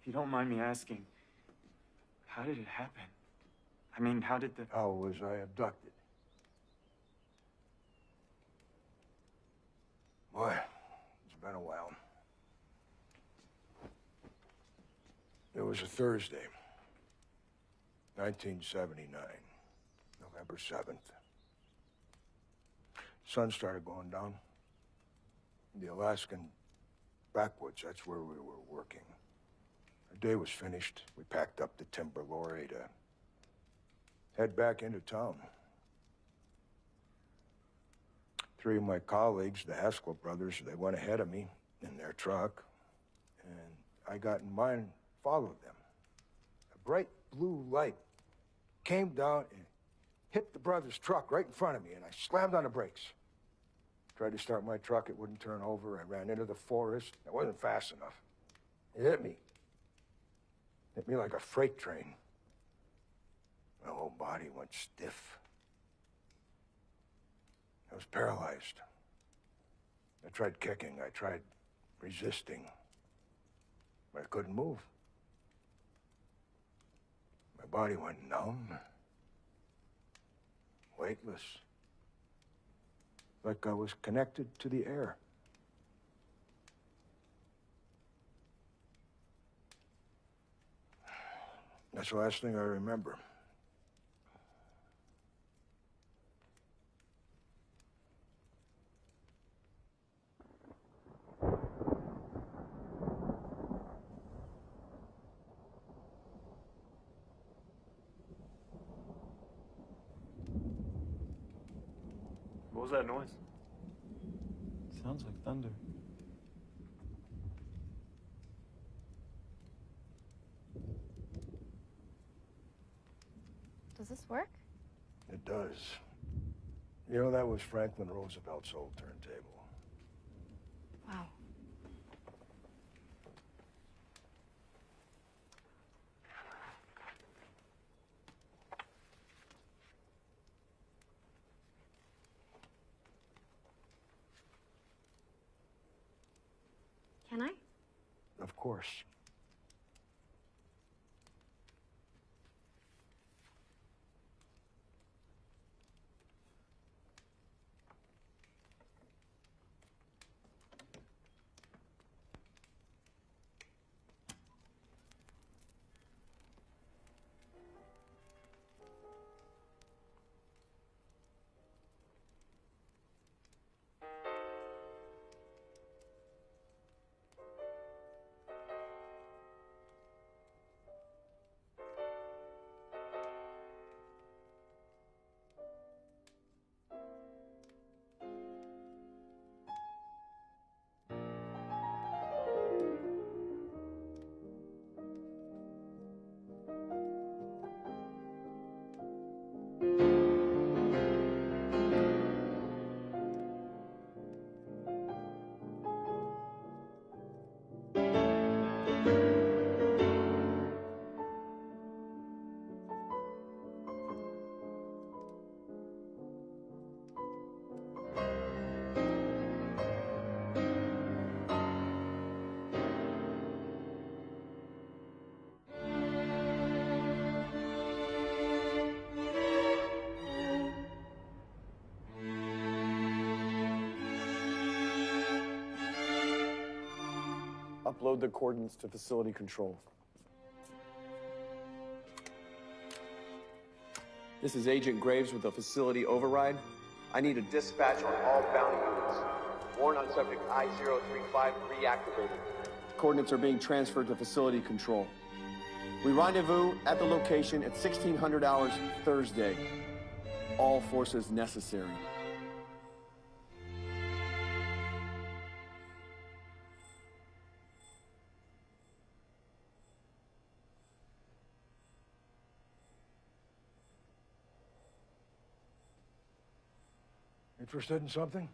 if you don't mind me asking, how did it happen? I mean, how did the... How was I abducted? Boy, it's been a while. It was a Thursday, 1979, November 7th. Sun started going down. The Alaskan backwoods, that's where we were working. Our day was finished. We packed up the timber lorry to head back into town. 3 of my colleagues, the Haskell brothers, they went ahead of me in their truck, and I got in mine, followed them. A bright blue light came down and hit the brothers' truck right in front of me, and I slammed on the brakes. Tried to start my truck, it wouldn't turn over. I ran into the forest. I wasn't fast enough. It hit me. Hit me like a freight train. My whole body went stiff. I was paralyzed. I tried kicking, I tried resisting, but I couldn't move. My body went numb, weightless, like I was connected to the air. That's the last thing I remember. What was that noise? Sounds like thunder. Does this work? It does. You know, that was Franklin Roosevelt's old turntable. Wow. Can I? Of course. upload the coordinates to facility control. This is Agent Graves with a facility override. I need a dispatch on all bounty units. Warrant on subject I-035 reactivated. Coordinates are being transferred to facility control. We rendezvous at the location at 1600 hours Thursday. All forces necessary. Interested in something?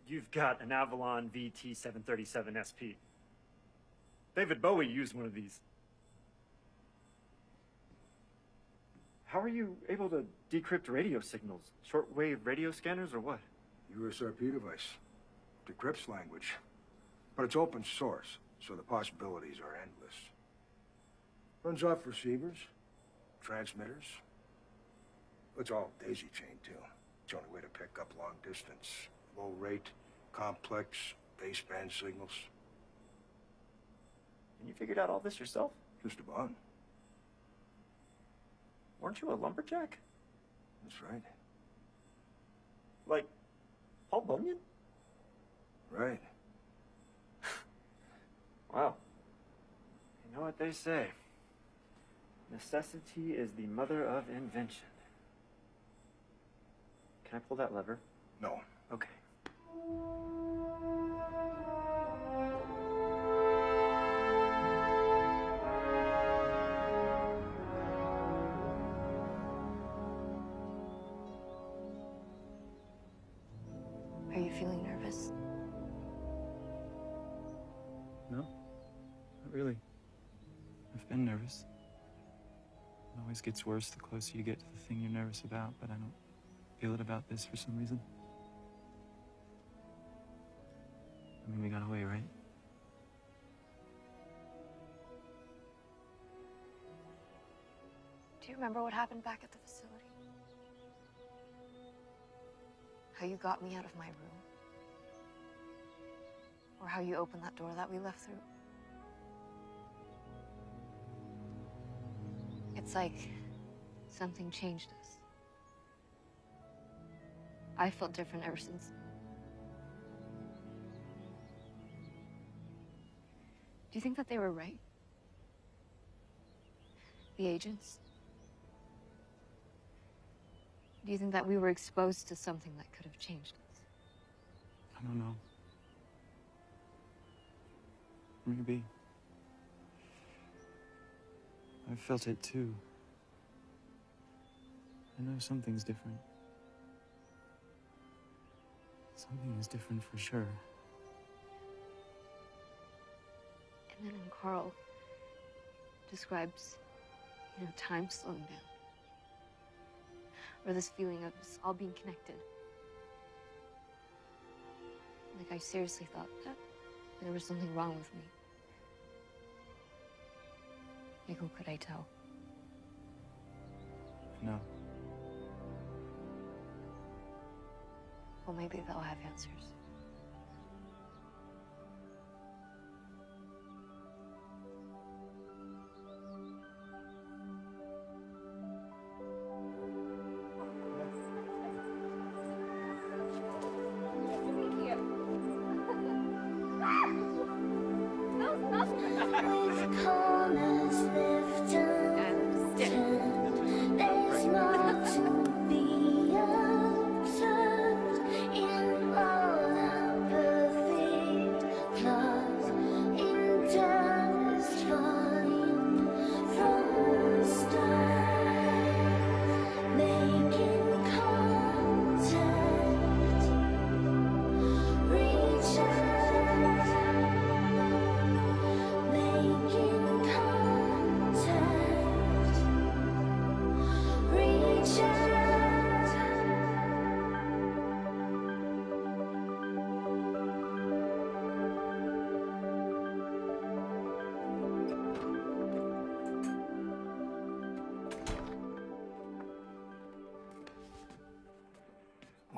You've got an Avalon VT-737 SP. David Bowie used one of these. How are you able to decrypt radio signals? Shortwave radio scanners or what? USRP device. Decrypts language. But it's open source, so the possibilities are endless. Runs off receivers, transmitters. It's all daisy-chained, too. It's the only way to pick up long distance, low rate, complex, baseband signals. And you figured out all this yourself? Just about. Weren't you a lumberjack? That's right. Like Paul Bunyan? Right. Wow. You know what they say. Necessity is the mother of invention. Can I pull that lever? No. Okay. Are you feeling nervous? No, not really. I've been nervous. It always gets worse the closer you get to the thing you're nervous about, but I don't feel it about this for some reason. I mean, we got away, right? Do you remember what happened back at the facility? How you got me out of my room? Or how you opened that door that we left through? It's like something changed us. I felt different ever since. Do you think that they were right? The agents? Do you think that we were exposed to something that could have changed us? I don't know. Maybe. I've felt it too. I know something's different. Something is different for sure. And then when Carl describes, time slowing down. Or this feeling of us all being connected. Like I seriously thought that there was something wrong with me. Like who could I tell? No. Well, maybe they'll have answers.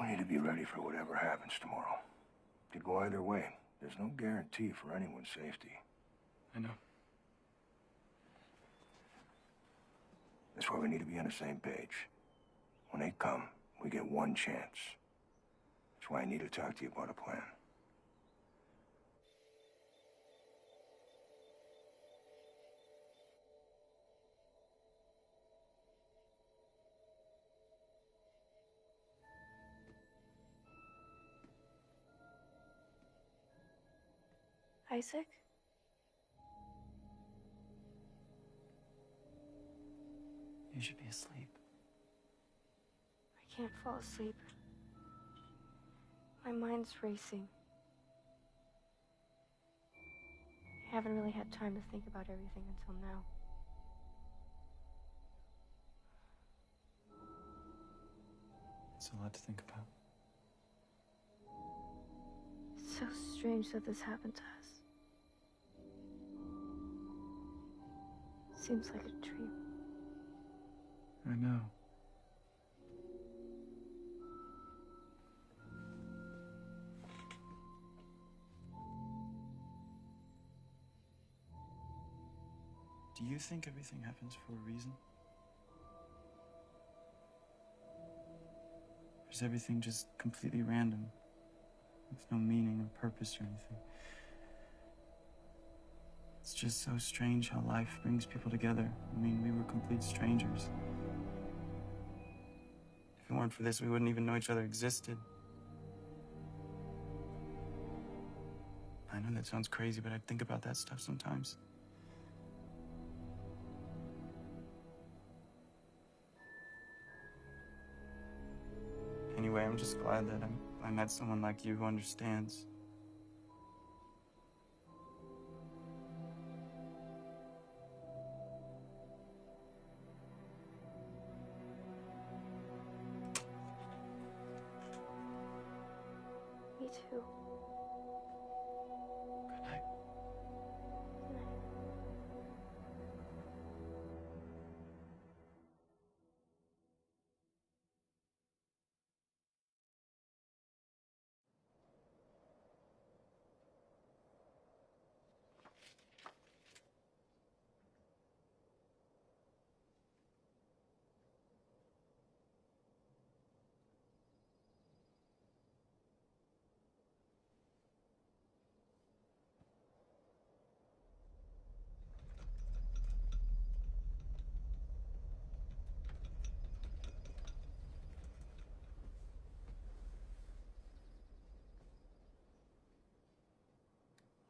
We need to be ready for whatever happens tomorrow. Could go either way, There's no guarantee for anyone's safety. I know. That's why we need to be on the same page. When they come, we get one chance. That's why I need to talk to you about a plan. Isaac? You should be asleep. I can't fall asleep. My mind's racing. I haven't really had time to think about everything until now. It's a lot to think about. It's so strange that this happened to us. Seems like a dream. I know. Do you think everything happens for a reason? Or is everything just completely random, with no meaning or purpose or anything? It's just so strange how life brings people together. I mean, we were complete strangers. If it weren't for this, we wouldn't even know each other existed. I know that sounds crazy, but I think about that stuff sometimes. Anyway, I'm just glad that I met someone like you who understands. Me too. Good night. Good night.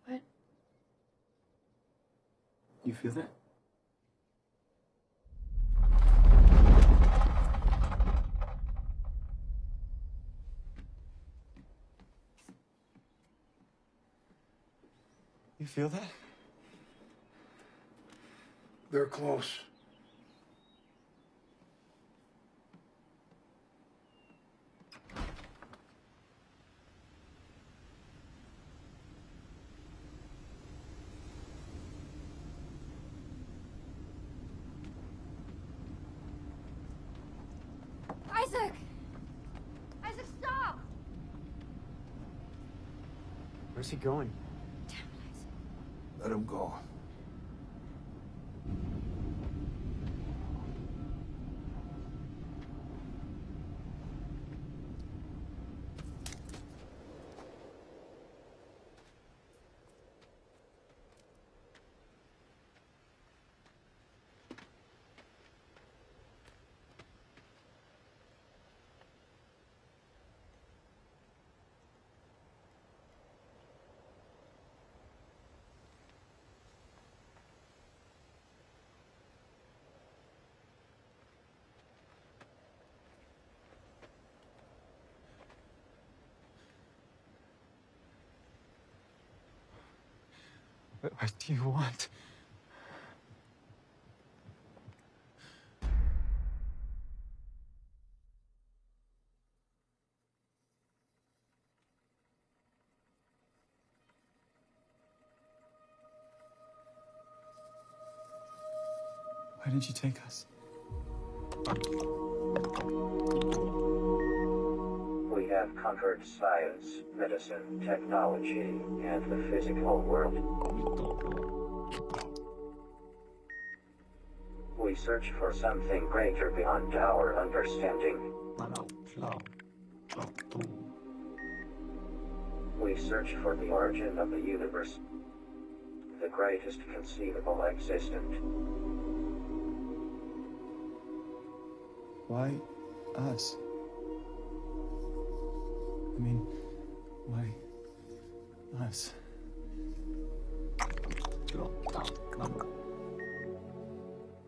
What? You feel that? You feel that? They're close. Isaac! Isaac, stop! Where's he going? Let him go. What do you want? Why did you take us? We have have conquered science, medicine, technology, and the physical world. We search for something greater beyond our understanding. We search for the origin of the universe, the greatest conceivable existent. Why us? I mean, why us?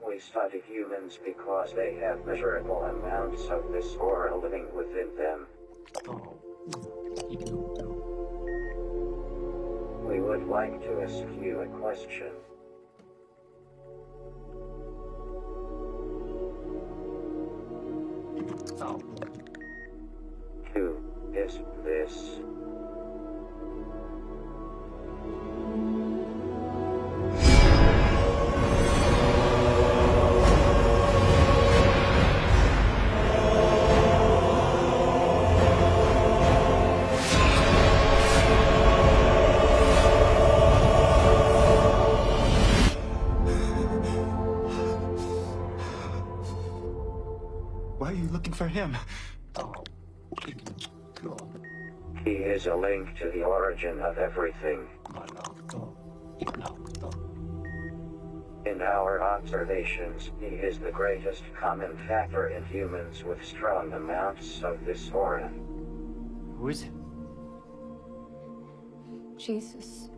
We study humans because they have measurable amounts of this aura living within them. We would like to ask you a question. Who is this? Why are you looking for him? He is a link to the origin of everything. In our observations, he is the greatest common factor in humans with strong amounts of this aura. Who is it? Jesus.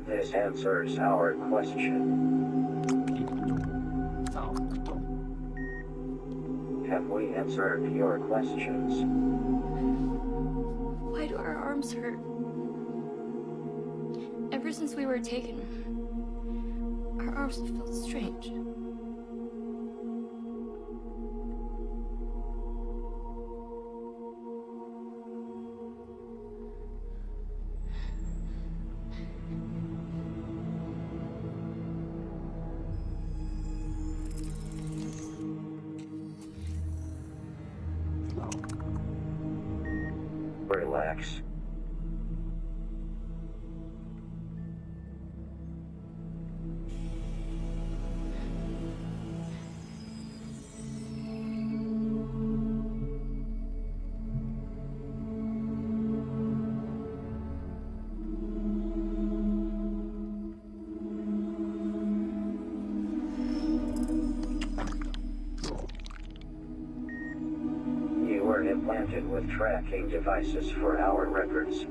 This answers our question. Have we answered your questions? Why do our arms hurt? Ever since we were taken, our arms have felt strange. Relax. You were implanted with tracking devices for our records.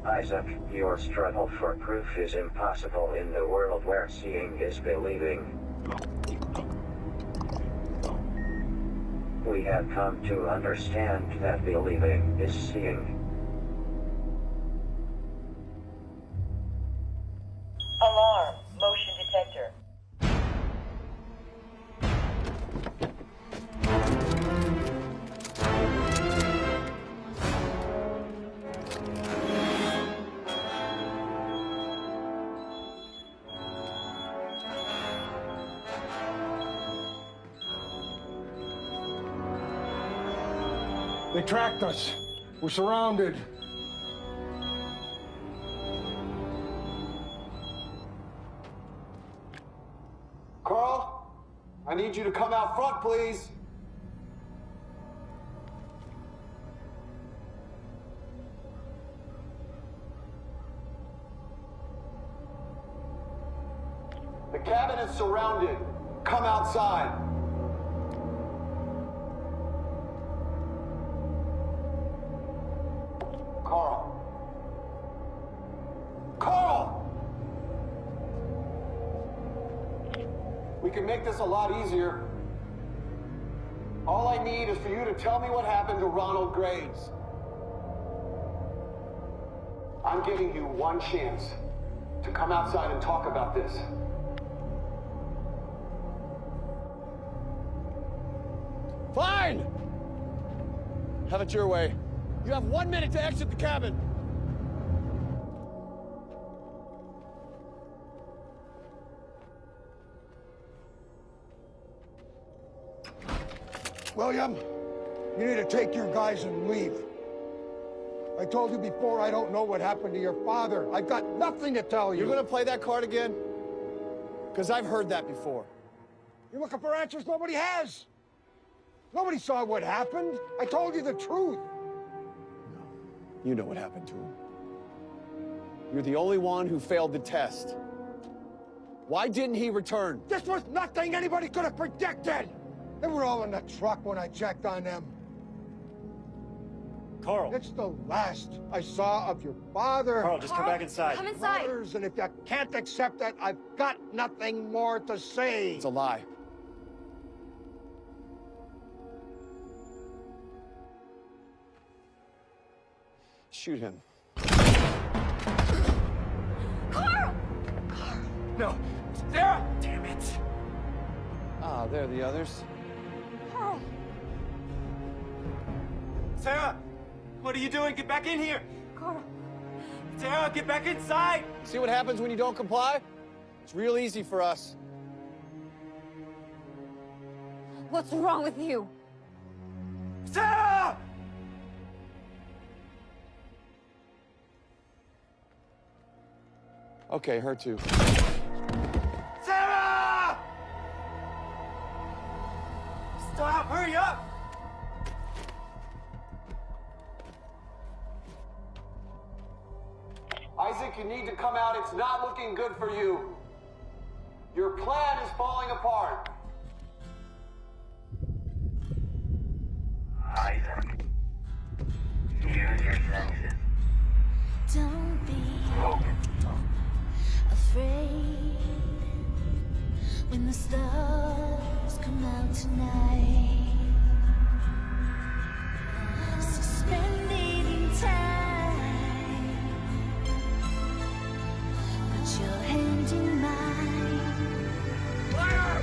Isaac, your struggle for proof is impossible in the world where seeing is believing. We have come to understand that believing is seeing. Alarm! Motion detector. They tracked us. We're surrounded. Carl, I need you to come out front, please. The cabin is surrounded. Come outside. Carl. Carl! We We can make this a lot easier. All I need is for you to tell me what happened to Ronald Graves. I'm giving you one chance to come outside and talk about this. Fine! Have it your way. You have 1 minute to exit the cabin. William, you need to take your guys and leave. I told you before, I don't know what happened to your father. I've got nothing to tell you. You're gonna play that card again? Because I've heard that before. You're looking for answers nobody has. Nobody saw what happened. I told you the truth. You know what happened to him. You're the only one who failed the test. Why didn't he return? This was nothing anybody could have predicted. They were all in the truck when I checked on them. Carl. It's the last I saw of your father. Carl, just come back inside. Come inside. Brothers, and if you can't accept that, I've got nothing more to say. It's a lie. Shoot him. Carl! No. Sarah! Damn it. Ah, there are the others. Carl! Sarah! What are you doing? Get back in here! Carl! Sarah, get back inside! See what happens when you don't comply? It's real easy for us. What's wrong with you? Sarah! Okay, her too. Sarah! Stop! Hurry up! Isaac, you need to come out. It's not looking good for you. Your plan is falling apart. Isaac, use your senses. Don't be afraid when the stars come out tonight. Suspended in time. Put your hand in mine. Fire!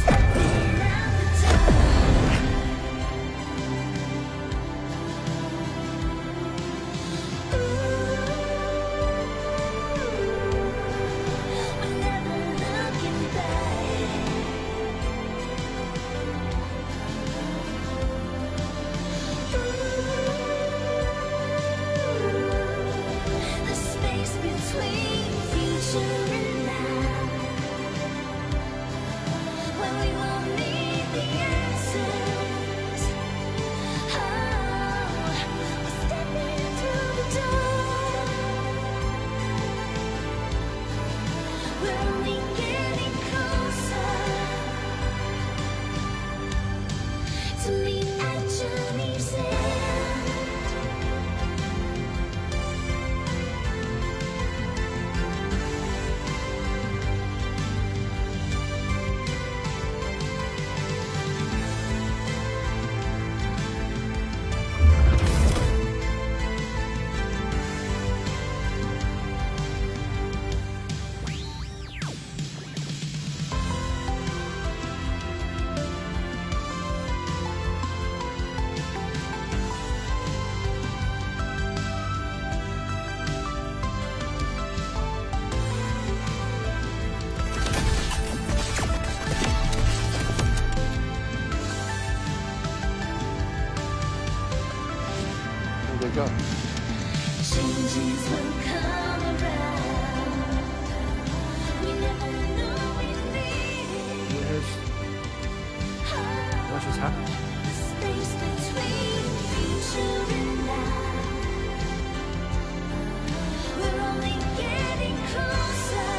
Stepping out the dark. We're never looking back. The space between future and now, when we won't need the answers. Oh, we're stepping through the door. We're only getting closer to meet at journey's end. Where'd they go? Changes will come around. We never knew we needed. What just happened? The space between future and now. We're only getting closer.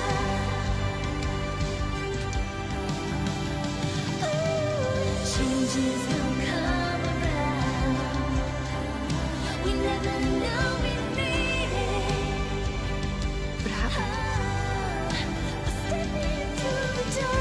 Ooh, changes will come around. We never knew we needed. What happened? We're stepping through the door.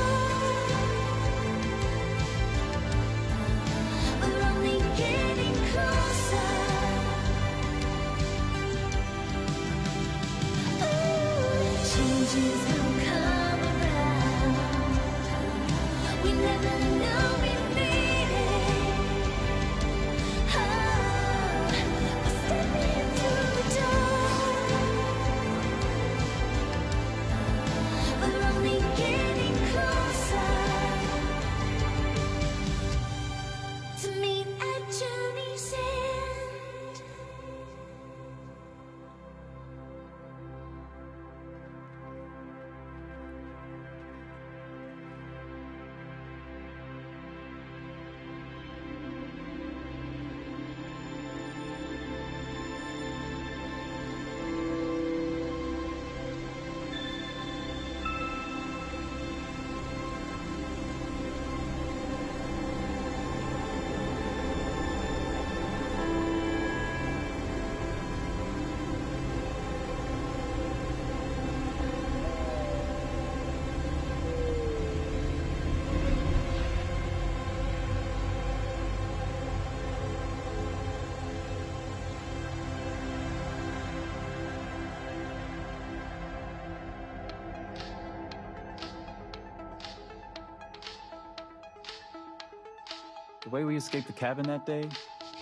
the way we escaped the cabin that day,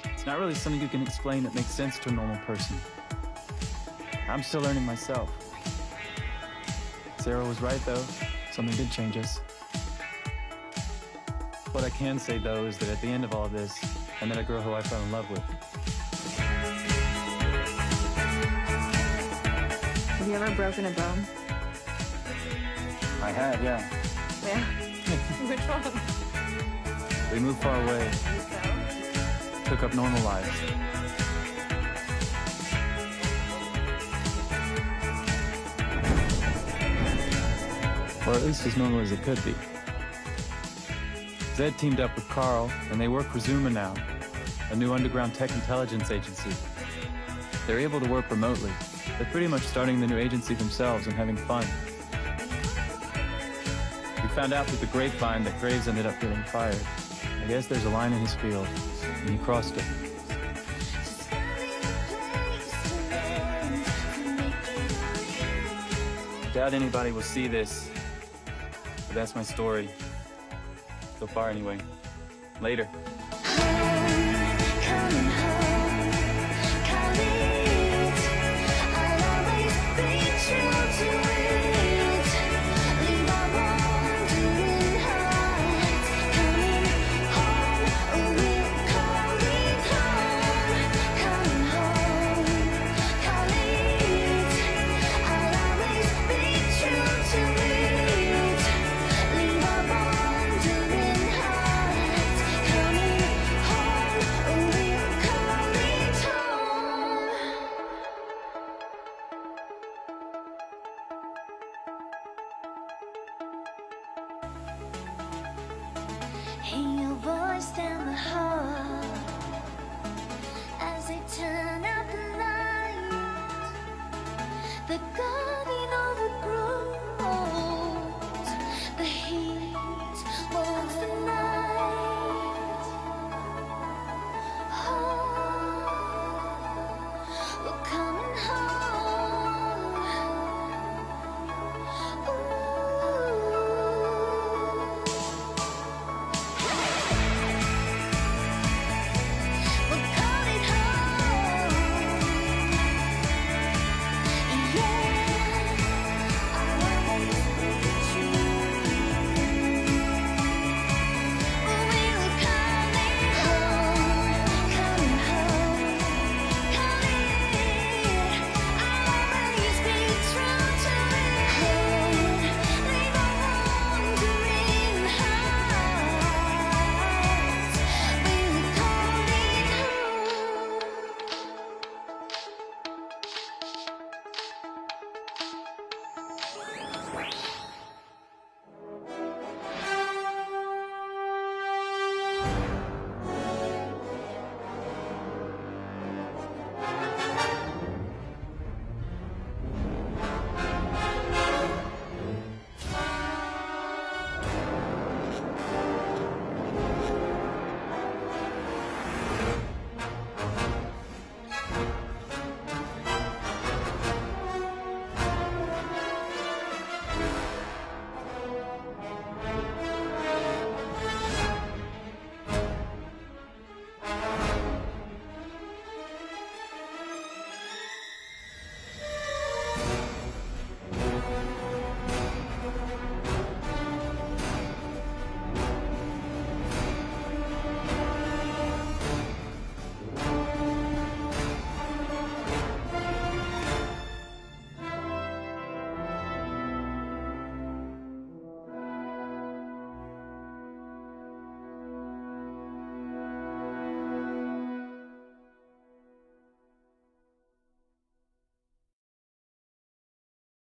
it's not really something you can explain that makes sense to a normal person. I'm still learning myself. Sarah was right, though. Something did change us. What I can say, though, is that at the end of all this, I met a girl who I fell in love with. Have you ever broken a bone? I have, yeah. Yeah? Which one? We moved far away. Took up normal lives. Or at least as normal as it could be. Zed teamed up with Carl, and they work for Zuma now, a new underground tech intelligence agency. They're able to work remotely. They're pretty much starting the new agency themselves and having fun. We found out through the grapevine that Graves ended up getting fired. I guess there's a line in his field, and he crossed it. Doubt anybody will see this, but that's my story. So far, anyway. Later. Coming home.